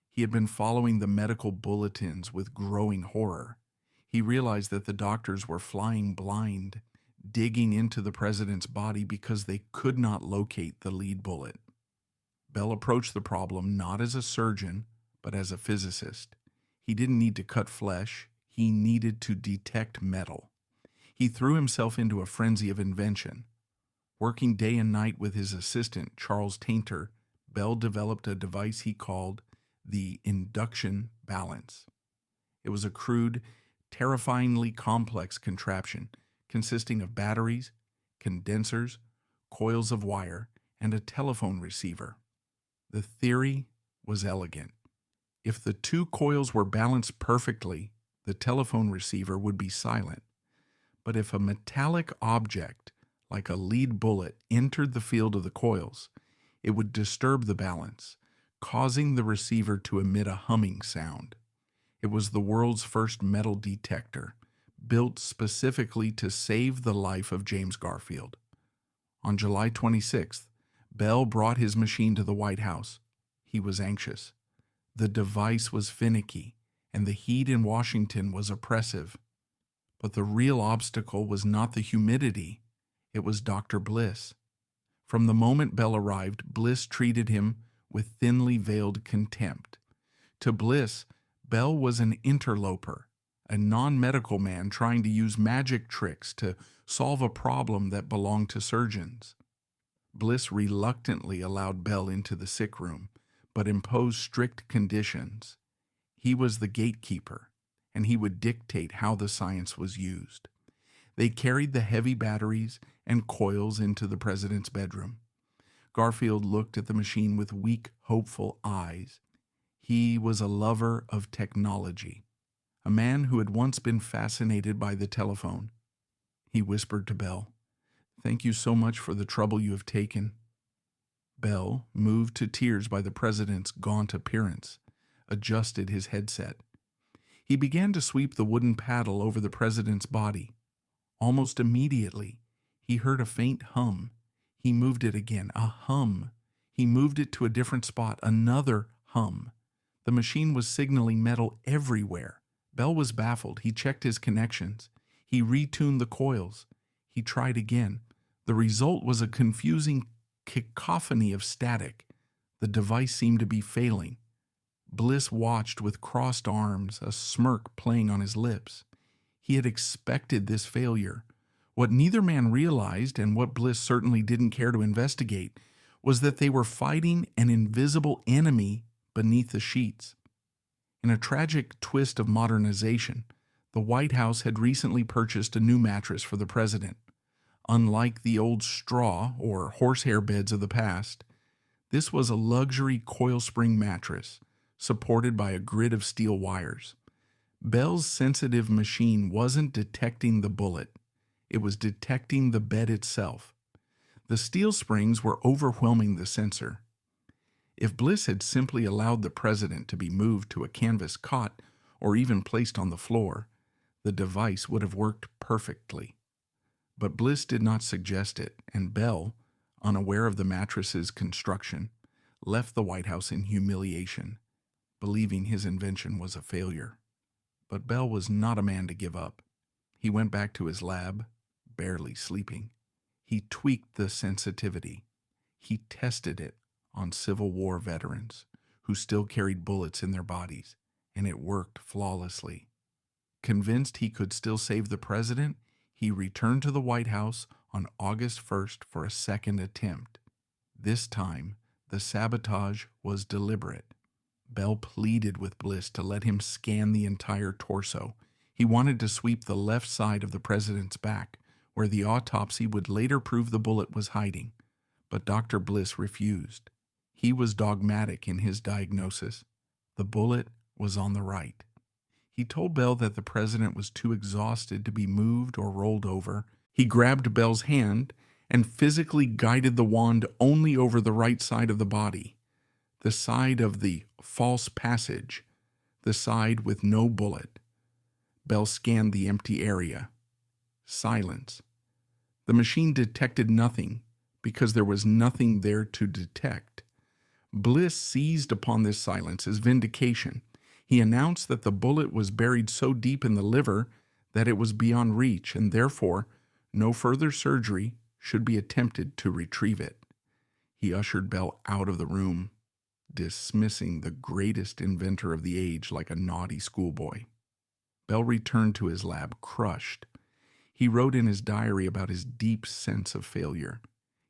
He had been following the medical bulletins with growing horror. He realized that the doctors were flying blind, digging into the president's body because they could not locate the lead bullet. Bell approached the problem not as a surgeon, but as a physicist. He didn't need to cut flesh. He needed to detect metal. He threw himself into a frenzy of invention. Working day and night with his assistant, Charles Guiteau, Bell developed a device he called the induction balance. It was a crude, terrifyingly complex contraption consisting of batteries, condensers, coils of wire, and a telephone receiver. The theory was elegant. If the two coils were balanced perfectly, the telephone receiver would be silent. But if a metallic object, like a lead bullet, entered the field of the coils, it would disturb the balance, causing the receiver to emit a humming sound. It was the world's first metal detector, built specifically to save the life of James Garfield. On July 26th, Bell brought his machine to the White House. He was anxious. The device was finicky, and the heat in Washington was oppressive. But the real obstacle was not the humidity, it was Dr. Bliss. From the moment Bell arrived, Bliss treated him with thinly veiled contempt. To Bliss, Bell was an interloper, a non-medical man trying to use magic tricks to solve a problem that belonged to surgeons. Bliss reluctantly allowed Bell into the sick room, but imposed strict conditions. He was the gatekeeper, and he would dictate how the science was used. They carried the heavy batteries and coils into the president's bedroom. Garfield looked at the machine with weak, hopeful eyes. He was a lover of technology, a man who had once been fascinated by the telephone. He whispered to Bell, "Thank you so much for the trouble you have taken." Bell, moved to tears by the president's gaunt appearance, adjusted his headset. He began to sweep the wooden paddle over the president's body. Almost immediately, he heard a faint hum. He moved it again, a hum. He moved it to a different spot, another hum. The machine was signaling metal everywhere. Bell was baffled. He checked his connections. He retuned the coils. He tried again. The result was a confusing cacophony of static. The device seemed to be failing. Bliss watched with crossed arms, a smirk playing on his lips. He had expected this failure. What neither man realized, and what Bliss certainly didn't care to investigate, was that they were fighting an invisible enemy beneath the sheets. In a tragic twist of modernization, the White House had recently purchased a new mattress for the president. Unlike the old straw or horsehair beds of the past, this was a luxury coil spring mattress supported by a grid of steel wires. Bell's sensitive machine wasn't detecting the bullet. It was detecting the bed itself. The steel springs were overwhelming the sensor. If Bliss had simply allowed the president to be moved to a canvas cot or even placed on the floor, the device would have worked perfectly. But Bliss did not suggest it, and Bell, unaware of the mattress's construction, left the White House in humiliation, believing his invention was a failure. But Bell was not a man to give up. He went back to his lab, barely sleeping. He tweaked the sensitivity. He tested it on Civil War veterans who still carried bullets in their bodies, and it worked flawlessly. Convinced he could still save the president, he returned to the White House on August 1st for a second attempt. This time, the sabotage was deliberate. Bell pleaded with Bliss to let him scan the entire torso. He wanted to sweep the left side of the president's back, where the autopsy would later prove the bullet was hiding. But Dr. Bliss refused. He was dogmatic in his diagnosis. The bullet was on the right. He told Bell that the president was too exhausted to be moved or rolled over. He grabbed Bell's hand and physically guided the wand only over the right side of the body, the side of the false passage, the side with no bullet. Bell scanned the empty area. Silence. The machine detected nothing because there was nothing there to detect. Bliss seized upon this silence as vindication. He announced that the bullet was buried so deep in the liver that it was beyond reach, and therefore no further surgery should be attempted to retrieve it. He ushered Bell out of the room, dismissing the greatest inventor of the age like a naughty schoolboy. Bell returned to his lab, crushed. He wrote in his diary about his deep sense of failure.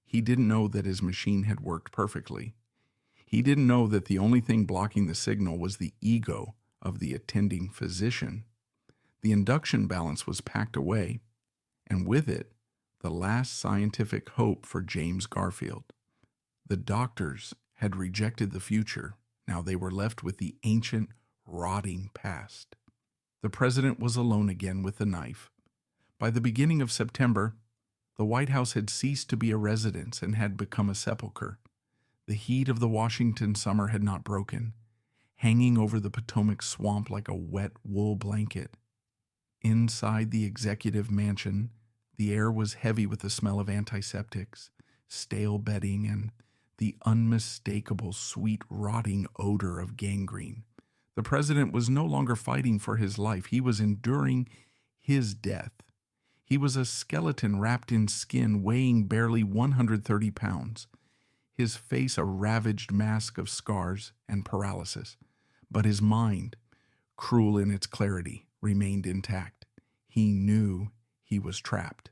He didn't know that his machine had worked perfectly. He didn't know that the only thing blocking the signal was the ego of the attending physician. The induction balance was packed away, and with it, the last scientific hope for James Garfield. The doctors had rejected the future. Now they were left with the ancient, rotting past. The president was alone again with the knife. By the beginning of September, the White House had ceased to be a residence and had become a sepulcher. The heat of the Washington summer had not broken, hanging over the Potomac swamp like a wet wool blanket. Inside the executive mansion, the air was heavy with the smell of antiseptics, stale bedding, and the unmistakable sweet rotting odor of gangrene. The president was no longer fighting for his life. He was enduring his death. He was a skeleton wrapped in skin, weighing barely 130 pounds. His face a ravaged mask of scars and paralysis. But his mind, cruel in its clarity, remained intact. He knew he was trapped.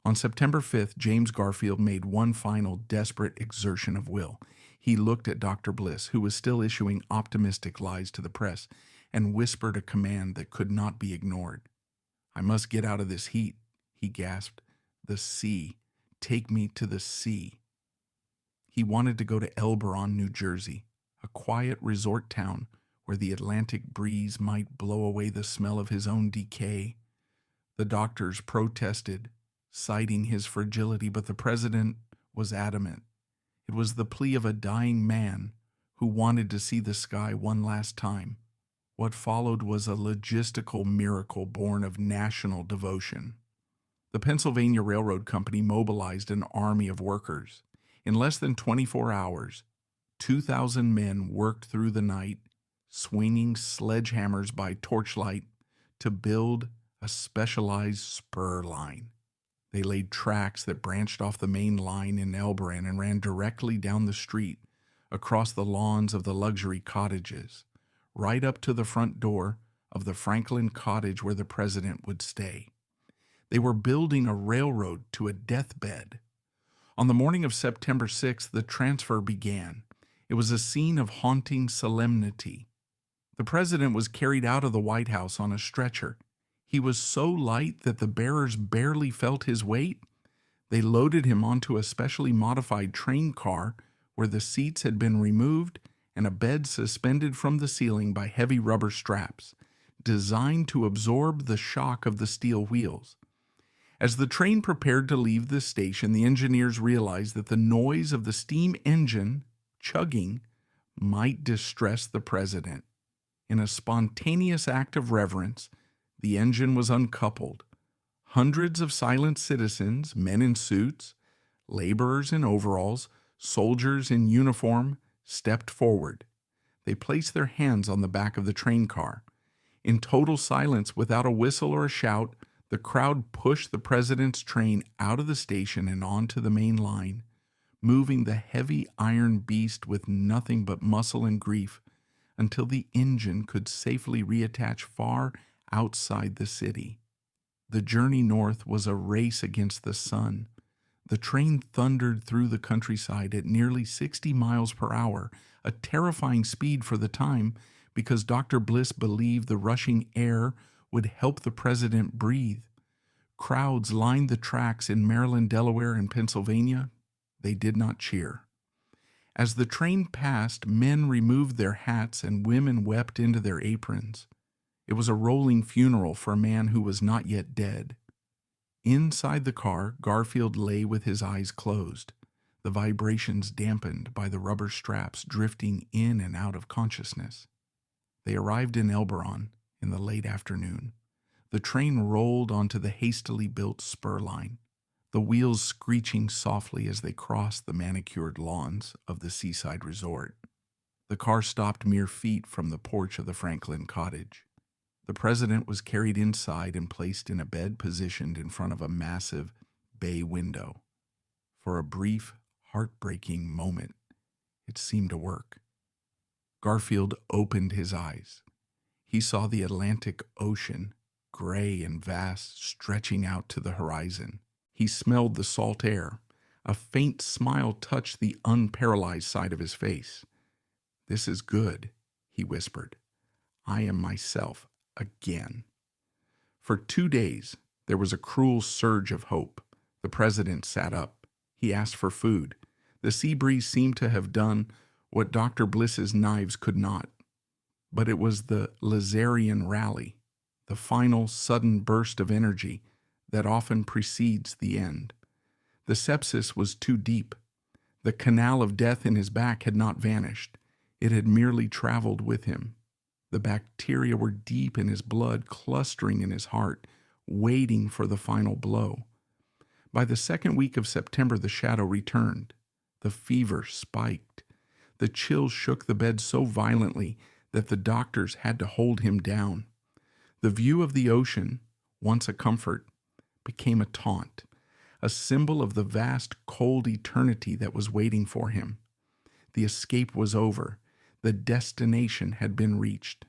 On September 5th, James Garfield made one final desperate exertion of will. He looked at Dr. Bliss, who was still issuing optimistic lies to the press, and whispered a command that could not be ignored. "I must get out of this heat," he gasped. "The sea. Take me to the sea." He wanted to go to Elberon, New Jersey, a quiet resort town where the Atlantic breeze might blow away the smell of his own decay. The doctors protested, citing his fragility, but the president was adamant. It was the plea of a dying man who wanted to see the sky one last time. What followed was a logistical miracle born of national devotion. The Pennsylvania Railroad Company mobilized an army of workers. In less than 24 hours, 2,000 men worked through the night, swinging sledgehammers by torchlight to build a specialized spur line. They laid tracks that branched off the main line in Elberon and ran directly down the street, across the lawns of the luxury cottages, right up to the front door of the Franklin cottage where the president would stay. They were building a railroad to a deathbed. On the morning of September 6th, the transfer began. It was a scene of haunting solemnity. The president was carried out of the White House on a stretcher. He was so light that the bearers barely felt his weight. They loaded him onto a specially modified train car where the seats had been removed and a bed suspended from the ceiling by heavy rubber straps, designed to absorb the shock of the steel wheels. As the train prepared to leave the station, the engineers realized that the noise of the steam engine chugging might distress the president. In a spontaneous act of reverence, the engine was uncoupled. Hundreds of silent citizens, men in suits, laborers in overalls, soldiers in uniform, stepped forward. They placed their hands on the back of the train car. In total silence, without a whistle or a shout, the crowd pushed the president's train out of the station and onto the main line, moving the heavy iron beast with nothing but muscle and grief until the engine could safely reattach far outside the city. The journey north was a race against the sun. The train thundered through the countryside at nearly 60 miles per hour, a terrifying speed for the time because Dr. Bliss believed the rushing air would help the president breathe. Crowds lined the tracks in Maryland, Delaware, and Pennsylvania. They did not cheer. As the train passed, men removed their hats and women wept into their aprons. It was a rolling funeral for a man who was not yet dead. Inside the car, Garfield lay with his eyes closed, the vibrations dampened by the rubber straps drifting in and out of consciousness. They arrived in Elberon in the late afternoon. The train rolled onto the hastily built spur line, the wheels screeching softly as they crossed the manicured lawns of the seaside resort. The car stopped mere feet from the porch of the Franklin cottage. The president was carried inside and placed in a bed positioned in front of a massive bay window. For a brief, heartbreaking moment, it seemed to work. Garfield opened his eyes. He saw the Atlantic Ocean, gray and vast, stretching out to the horizon. He smelled the salt air. A faint smile touched the unparalyzed side of his face. "This is good," he whispered. "I am myself again." For 2 days, there was a cruel surge of hope. The president sat up. He asked for food. The sea breeze seemed to have done what Dr. Bliss's knives could not. But it was the Lazarian rally, the final sudden burst of energy that often precedes the end. The sepsis was too deep. The canal of death in his back had not vanished. It had merely traveled with him. The bacteria were deep in his blood, clustering in his heart, waiting for the final blow. By the second week of September, the shadow returned. The fever spiked. The chill shook the bed so violently that the doctors had to hold him down. The view of the ocean, once a comfort, became a taunt, a symbol of the vast, cold eternity that was waiting for him. The escape was over. The destination had been reached.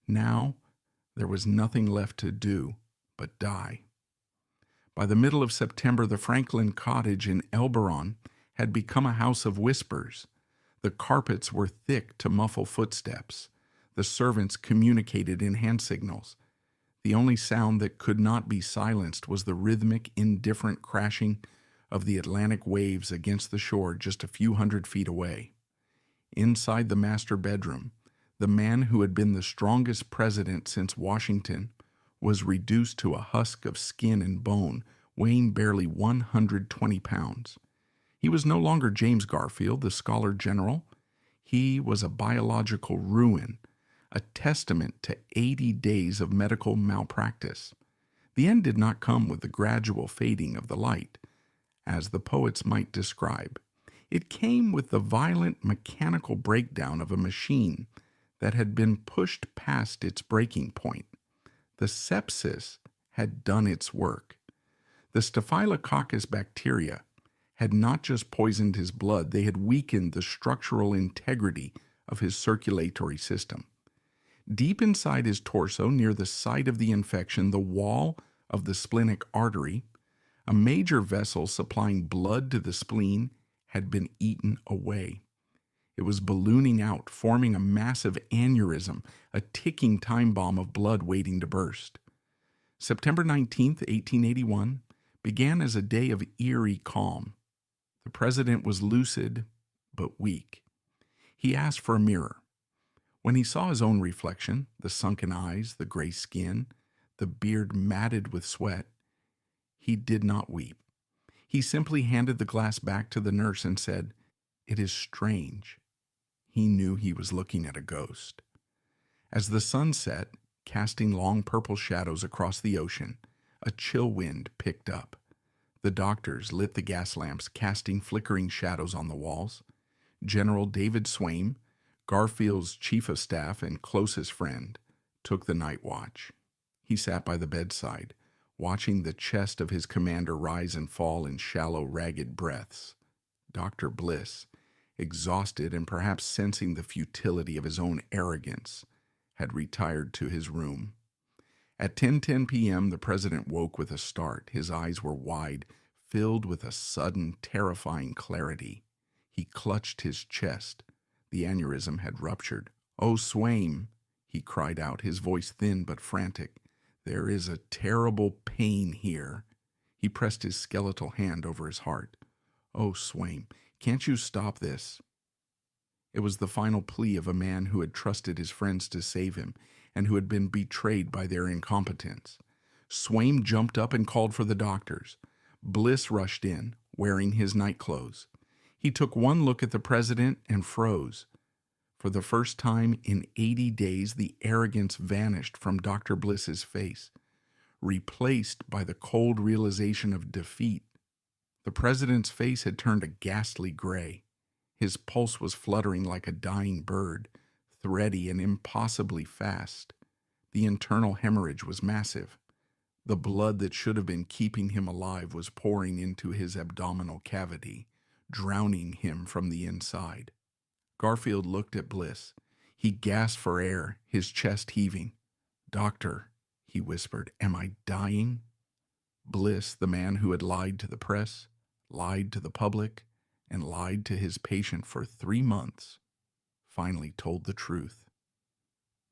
Now, there was nothing left to do but die. By the middle of September, the Franklin cottage in Elberon had become a house of whispers. The carpets were thick to muffle footsteps. The servants communicated in hand signals. The only sound that could not be silenced was the rhythmic, indifferent crashing of the Atlantic waves against the shore just a few hundred feet away. Inside the master bedroom, the man who had been the strongest president since Washington was reduced to a husk of skin and bone, weighing barely 120 pounds. He was no longer James Garfield, the scholar general. He was a biological ruin, a testament to 80 days of medical malpractice. The end did not come with the gradual fading of the light, as the poets might describe. It came with the violent mechanical breakdown of a machine that had been pushed past its breaking point. The sepsis had done its work. The Staphylococcus bacteria had not just poisoned his blood, they had weakened the structural integrity of his circulatory system. Deep inside his torso, near the site of the infection, the wall of the splenic artery, a major vessel supplying blood to the spleen, had been eaten away. It was ballooning out, forming a massive aneurysm, a ticking time bomb of blood waiting to burst. September 19th, 1881, began as a day of eerie calm. The president was lucid, but weak. He asked for a mirror. When he saw his own reflection, the sunken eyes, the gray skin, the beard matted with sweat, he did not weep. He simply handed the glass back to the nurse and said, "It is strange." He knew he was looking at a ghost. As the sun set, casting long purple shadows across the ocean, a chill wind picked up. The doctors lit the gas lamps, casting flickering shadows on the walls. General David Swaim, Garfield's chief of staff and closest friend, took the night watch. He sat by the bedside, watching the chest of his commander rise and fall in shallow, ragged breaths. Dr. Bliss, exhausted and perhaps sensing the futility of his own arrogance, had retired to his room. At 10:10 p.m., the president woke with a start. His eyes were wide, filled with a sudden, terrifying clarity. He clutched his chest. The aneurysm had ruptured. "Oh, Swaim," he cried out, his voice thin but frantic. "There is a terrible pain here." He pressed his skeletal hand over his heart. "Oh, Swaim, can't you stop this?" It was the final plea of a man who had trusted his friends to save him and who had been betrayed by their incompetence. Swaim jumped up and called for the doctors. Bliss rushed in, wearing his nightclothes. He took one look at the president and froze. For the first time in 80 days, the arrogance vanished from Dr. Bliss's face, replaced by the cold realization of defeat. The president's face had turned a ghastly gray. His pulse was fluttering like a dying bird, thready and impossibly fast. The internal hemorrhage was massive. The blood that should have been keeping him alive was pouring into his abdominal cavity, drowning him from the inside. Garfield looked at Bliss. He gasped for air, his chest heaving. "Doctor," he whispered, "am I dying?" Bliss, the man who had lied to the press, lied to the public, and lied to his patient for 3 months, finally told the truth.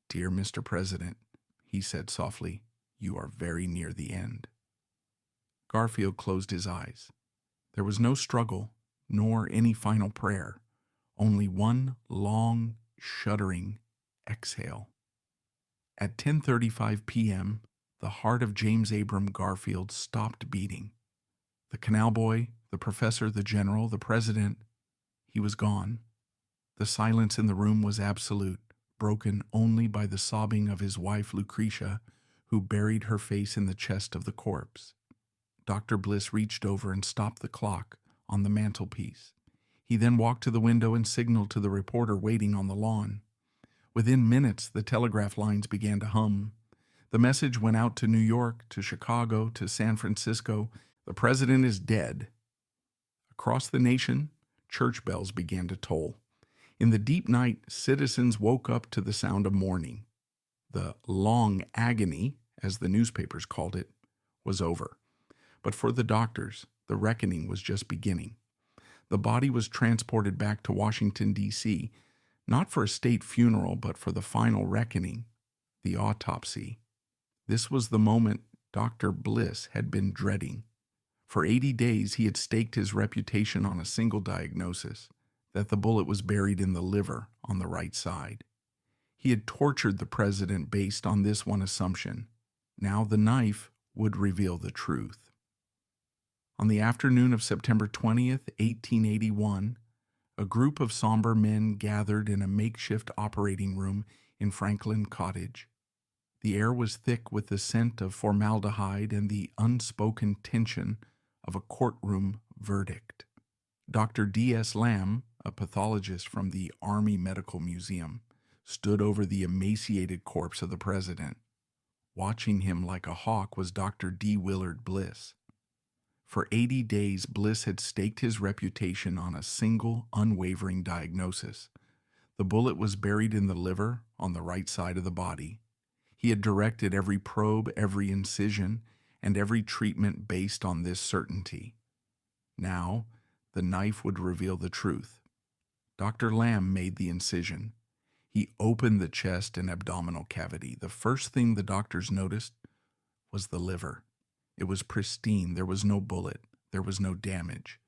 "Dear Mr. President," he said softly, "you are very near the end." Garfield closed his eyes. There was no struggle, nor any final prayer, only one long, shuddering exhale. At 10:35 p.m., the heart of James Abram Garfield stopped beating. The canal boy, the professor, the general, the president, he was gone. The silence in the room was absolute, broken only by the sobbing of his wife Lucretia, who buried her face in the chest of the corpse. Dr. Bliss reached over and stopped the clock on the mantelpiece. He then walked to the window and signaled to the reporter waiting on the lawn. Within minutes, the telegraph lines began to hum. The message went out to New York, to Chicago, to San Francisco. The president is dead. Across the nation, church bells began to toll. In the deep night, citizens woke up to the sound of mourning. The long agony, as the newspapers called it, was over. But for the doctors, the reckoning was just beginning. The body was transported back to Washington, D.C., not for a state funeral, but for the final reckoning, the autopsy. This was the moment Dr. Bliss had been dreading. For 80 days, he had staked his reputation on a single diagnosis, that the bullet was buried in the liver on the right side. He had tortured the president based on this one assumption. Now the knife would reveal the truth. On the afternoon of September 20th, 1881, a group of somber men gathered in a makeshift operating room in Franklin Cottage. The air was thick with the scent of formaldehyde and the unspoken tension of a courtroom verdict. Dr. D.S. Lamb, a pathologist from the Army Medical Museum, stood over the emaciated corpse of the president. Watching him like a hawk was Dr. D. Willard Bliss. For 80 days, Bliss had staked his reputation on a single, unwavering diagnosis. The bullet was buried in the liver on the right side of the body. He had directed every probe, every incision, and every treatment based on this certainty. Now, the knife would reveal the truth. Dr. Lamb made the incision. He opened the chest and abdominal cavity. The first thing the doctors noticed was the liver. It was pristine. There was no bullet. There was no damage.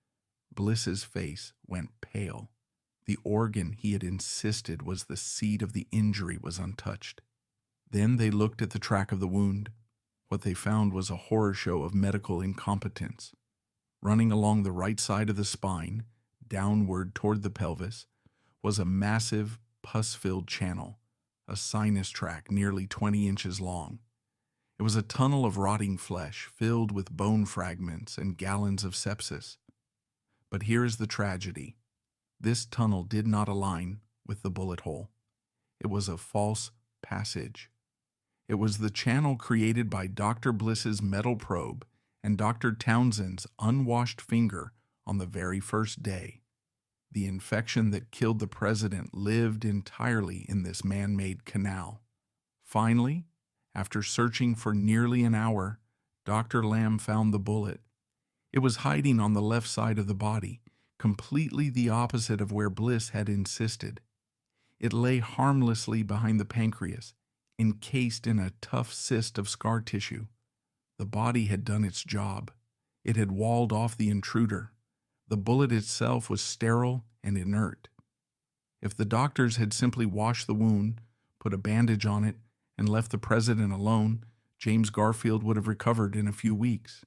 Bliss's face went pale. The organ he had insisted was the seat of the injury was untouched. Then they looked at the track of the wound. What they found was a horror show of medical incompetence. Running along the right side of the spine, downward toward the pelvis, was a massive, pus-filled channel, a sinus tract nearly 20 inches long. It was a tunnel of rotting flesh filled with bone fragments and gallons of sepsis. But here is the tragedy. This tunnel did not align with the bullet hole. It was a false passage. It was the channel created by Dr. Bliss's metal probe and Dr. Townsend's unwashed finger on the very first day. The infection that killed the president lived entirely in this man-made canal. Finally, after searching for nearly an hour, Dr. Lamb found the bullet. It was hiding on the left side of the body, completely the opposite of where Bliss had insisted. It lay harmlessly behind the pancreas, encased in a tough cyst of scar tissue. The body had done its job. It had walled off the intruder. The bullet itself was sterile and inert. If the doctors had simply washed the wound, put a bandage on it, and left the president alone, James Garfield would have recovered in a few weeks.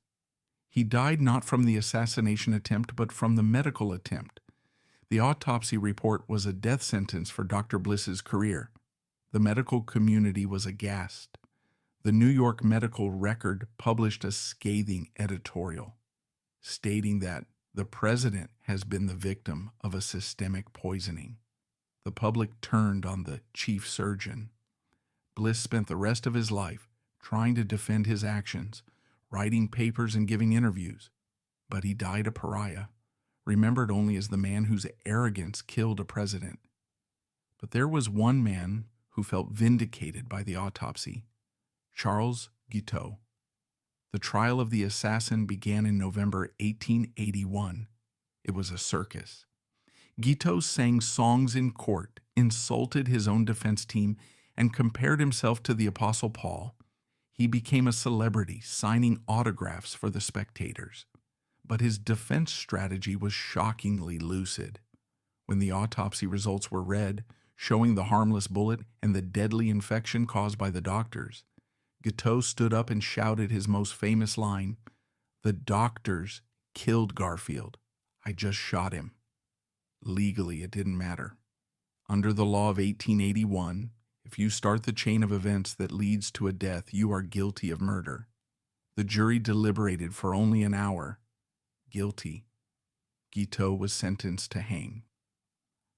He died not from the assassination attempt, but from the medical attempt. The autopsy report was a death sentence for Dr. Bliss's career. The medical community was aghast. The New York Medical Record published a scathing editorial, stating that the president has been the victim of a systemic poisoning. The public turned on the chief surgeon. Bliss spent the rest of his life trying to defend his actions, writing papers and giving interviews. But he died a pariah, remembered only as the man whose arrogance killed a president. But there was one man who felt vindicated by the autopsy, Charles Guiteau. The trial of the assassin began in November 1881. It was a circus. Guiteau sang songs in court, insulted his own defense team, and compared himself to the Apostle Paul. He became a celebrity, signing autographs for the spectators. But his defense strategy was shockingly lucid. When the autopsy results were read, showing the harmless bullet and the deadly infection caused by the doctors, Guiteau stood up and shouted his most famous line, "The doctors killed Garfield. I just shot him." Legally, it didn't matter. Under the law of 1881, if you start the chain of events that leads to a death, you are guilty of murder. The jury deliberated for only an hour. Guilty. Guiteau was sentenced to hang.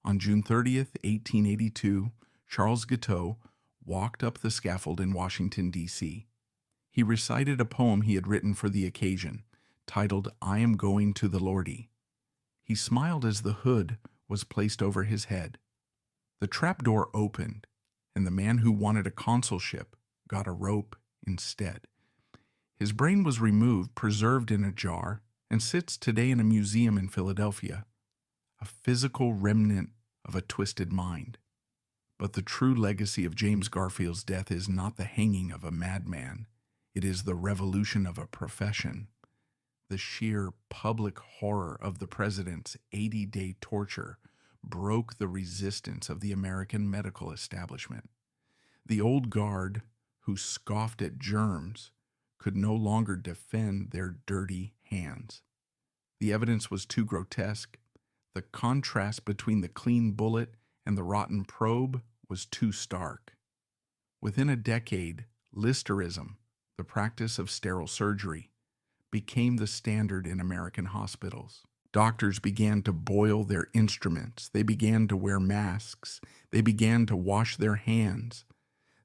On June 30th, 1882, Charles Guiteau walked up the scaffold in Washington, D.C. He recited a poem he had written for the occasion, titled, "I Am Going to the Lordy." He smiled as the hood was placed over his head. The trapdoor opened, and the man who wanted a consulship got a rope instead. His brain was removed, preserved in a jar, and sits today in a museum in Philadelphia, a physical remnant of a twisted mind. But the true legacy of James Garfield's death is not the hanging of a madman. It is the revolution of a profession. The sheer public horror of the president's 80-day torture broke the resistance of the American medical establishment. The old guard, who scoffed at germs, could no longer defend their dirty hands. The evidence was too grotesque. The contrast between the clean bullet and the rotten probe was too stark. Within a decade, Listerism, the practice of sterile surgery, became the standard in American hospitals. Doctors began to boil their instruments. They began to wear masks. They began to wash their hands.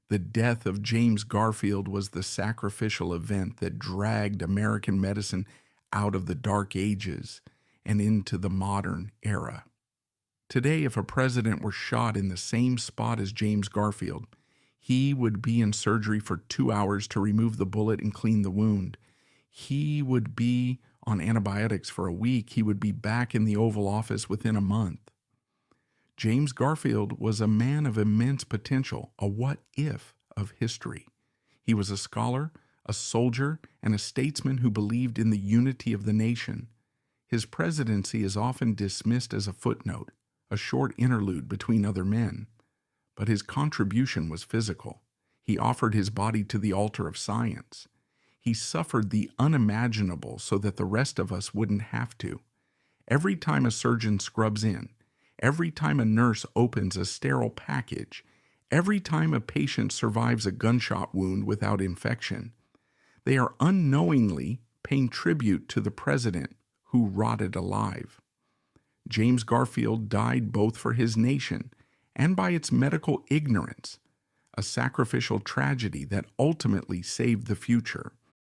The death of James Garfield was the sacrificial event that dragged American medicine out of the Dark Ages and into the modern era. Today, if a president were shot in the same spot as James Garfield, he would be in surgery for 2 hours to remove the bullet and clean the wound. He would be on antibiotics for a week. He would be back in the Oval Office within a month. James Garfield was a man of immense potential, a what-if of history. He was a scholar, a soldier, and a statesman who believed in the unity of the nation. His presidency is often dismissed as a footnote, a short interlude between other men. But his contribution was physical. He offered his body to the altar of science. He suffered the unimaginable so that the rest of us wouldn't have to. Every time a surgeon scrubs in, every time a nurse opens a sterile package, every time a patient survives a gunshot wound without infection, they are unknowingly paying tribute to the president who rotted alive. James Garfield died both for his nation and by its medical ignorance, a sacrificial tragedy that ultimately saved the future.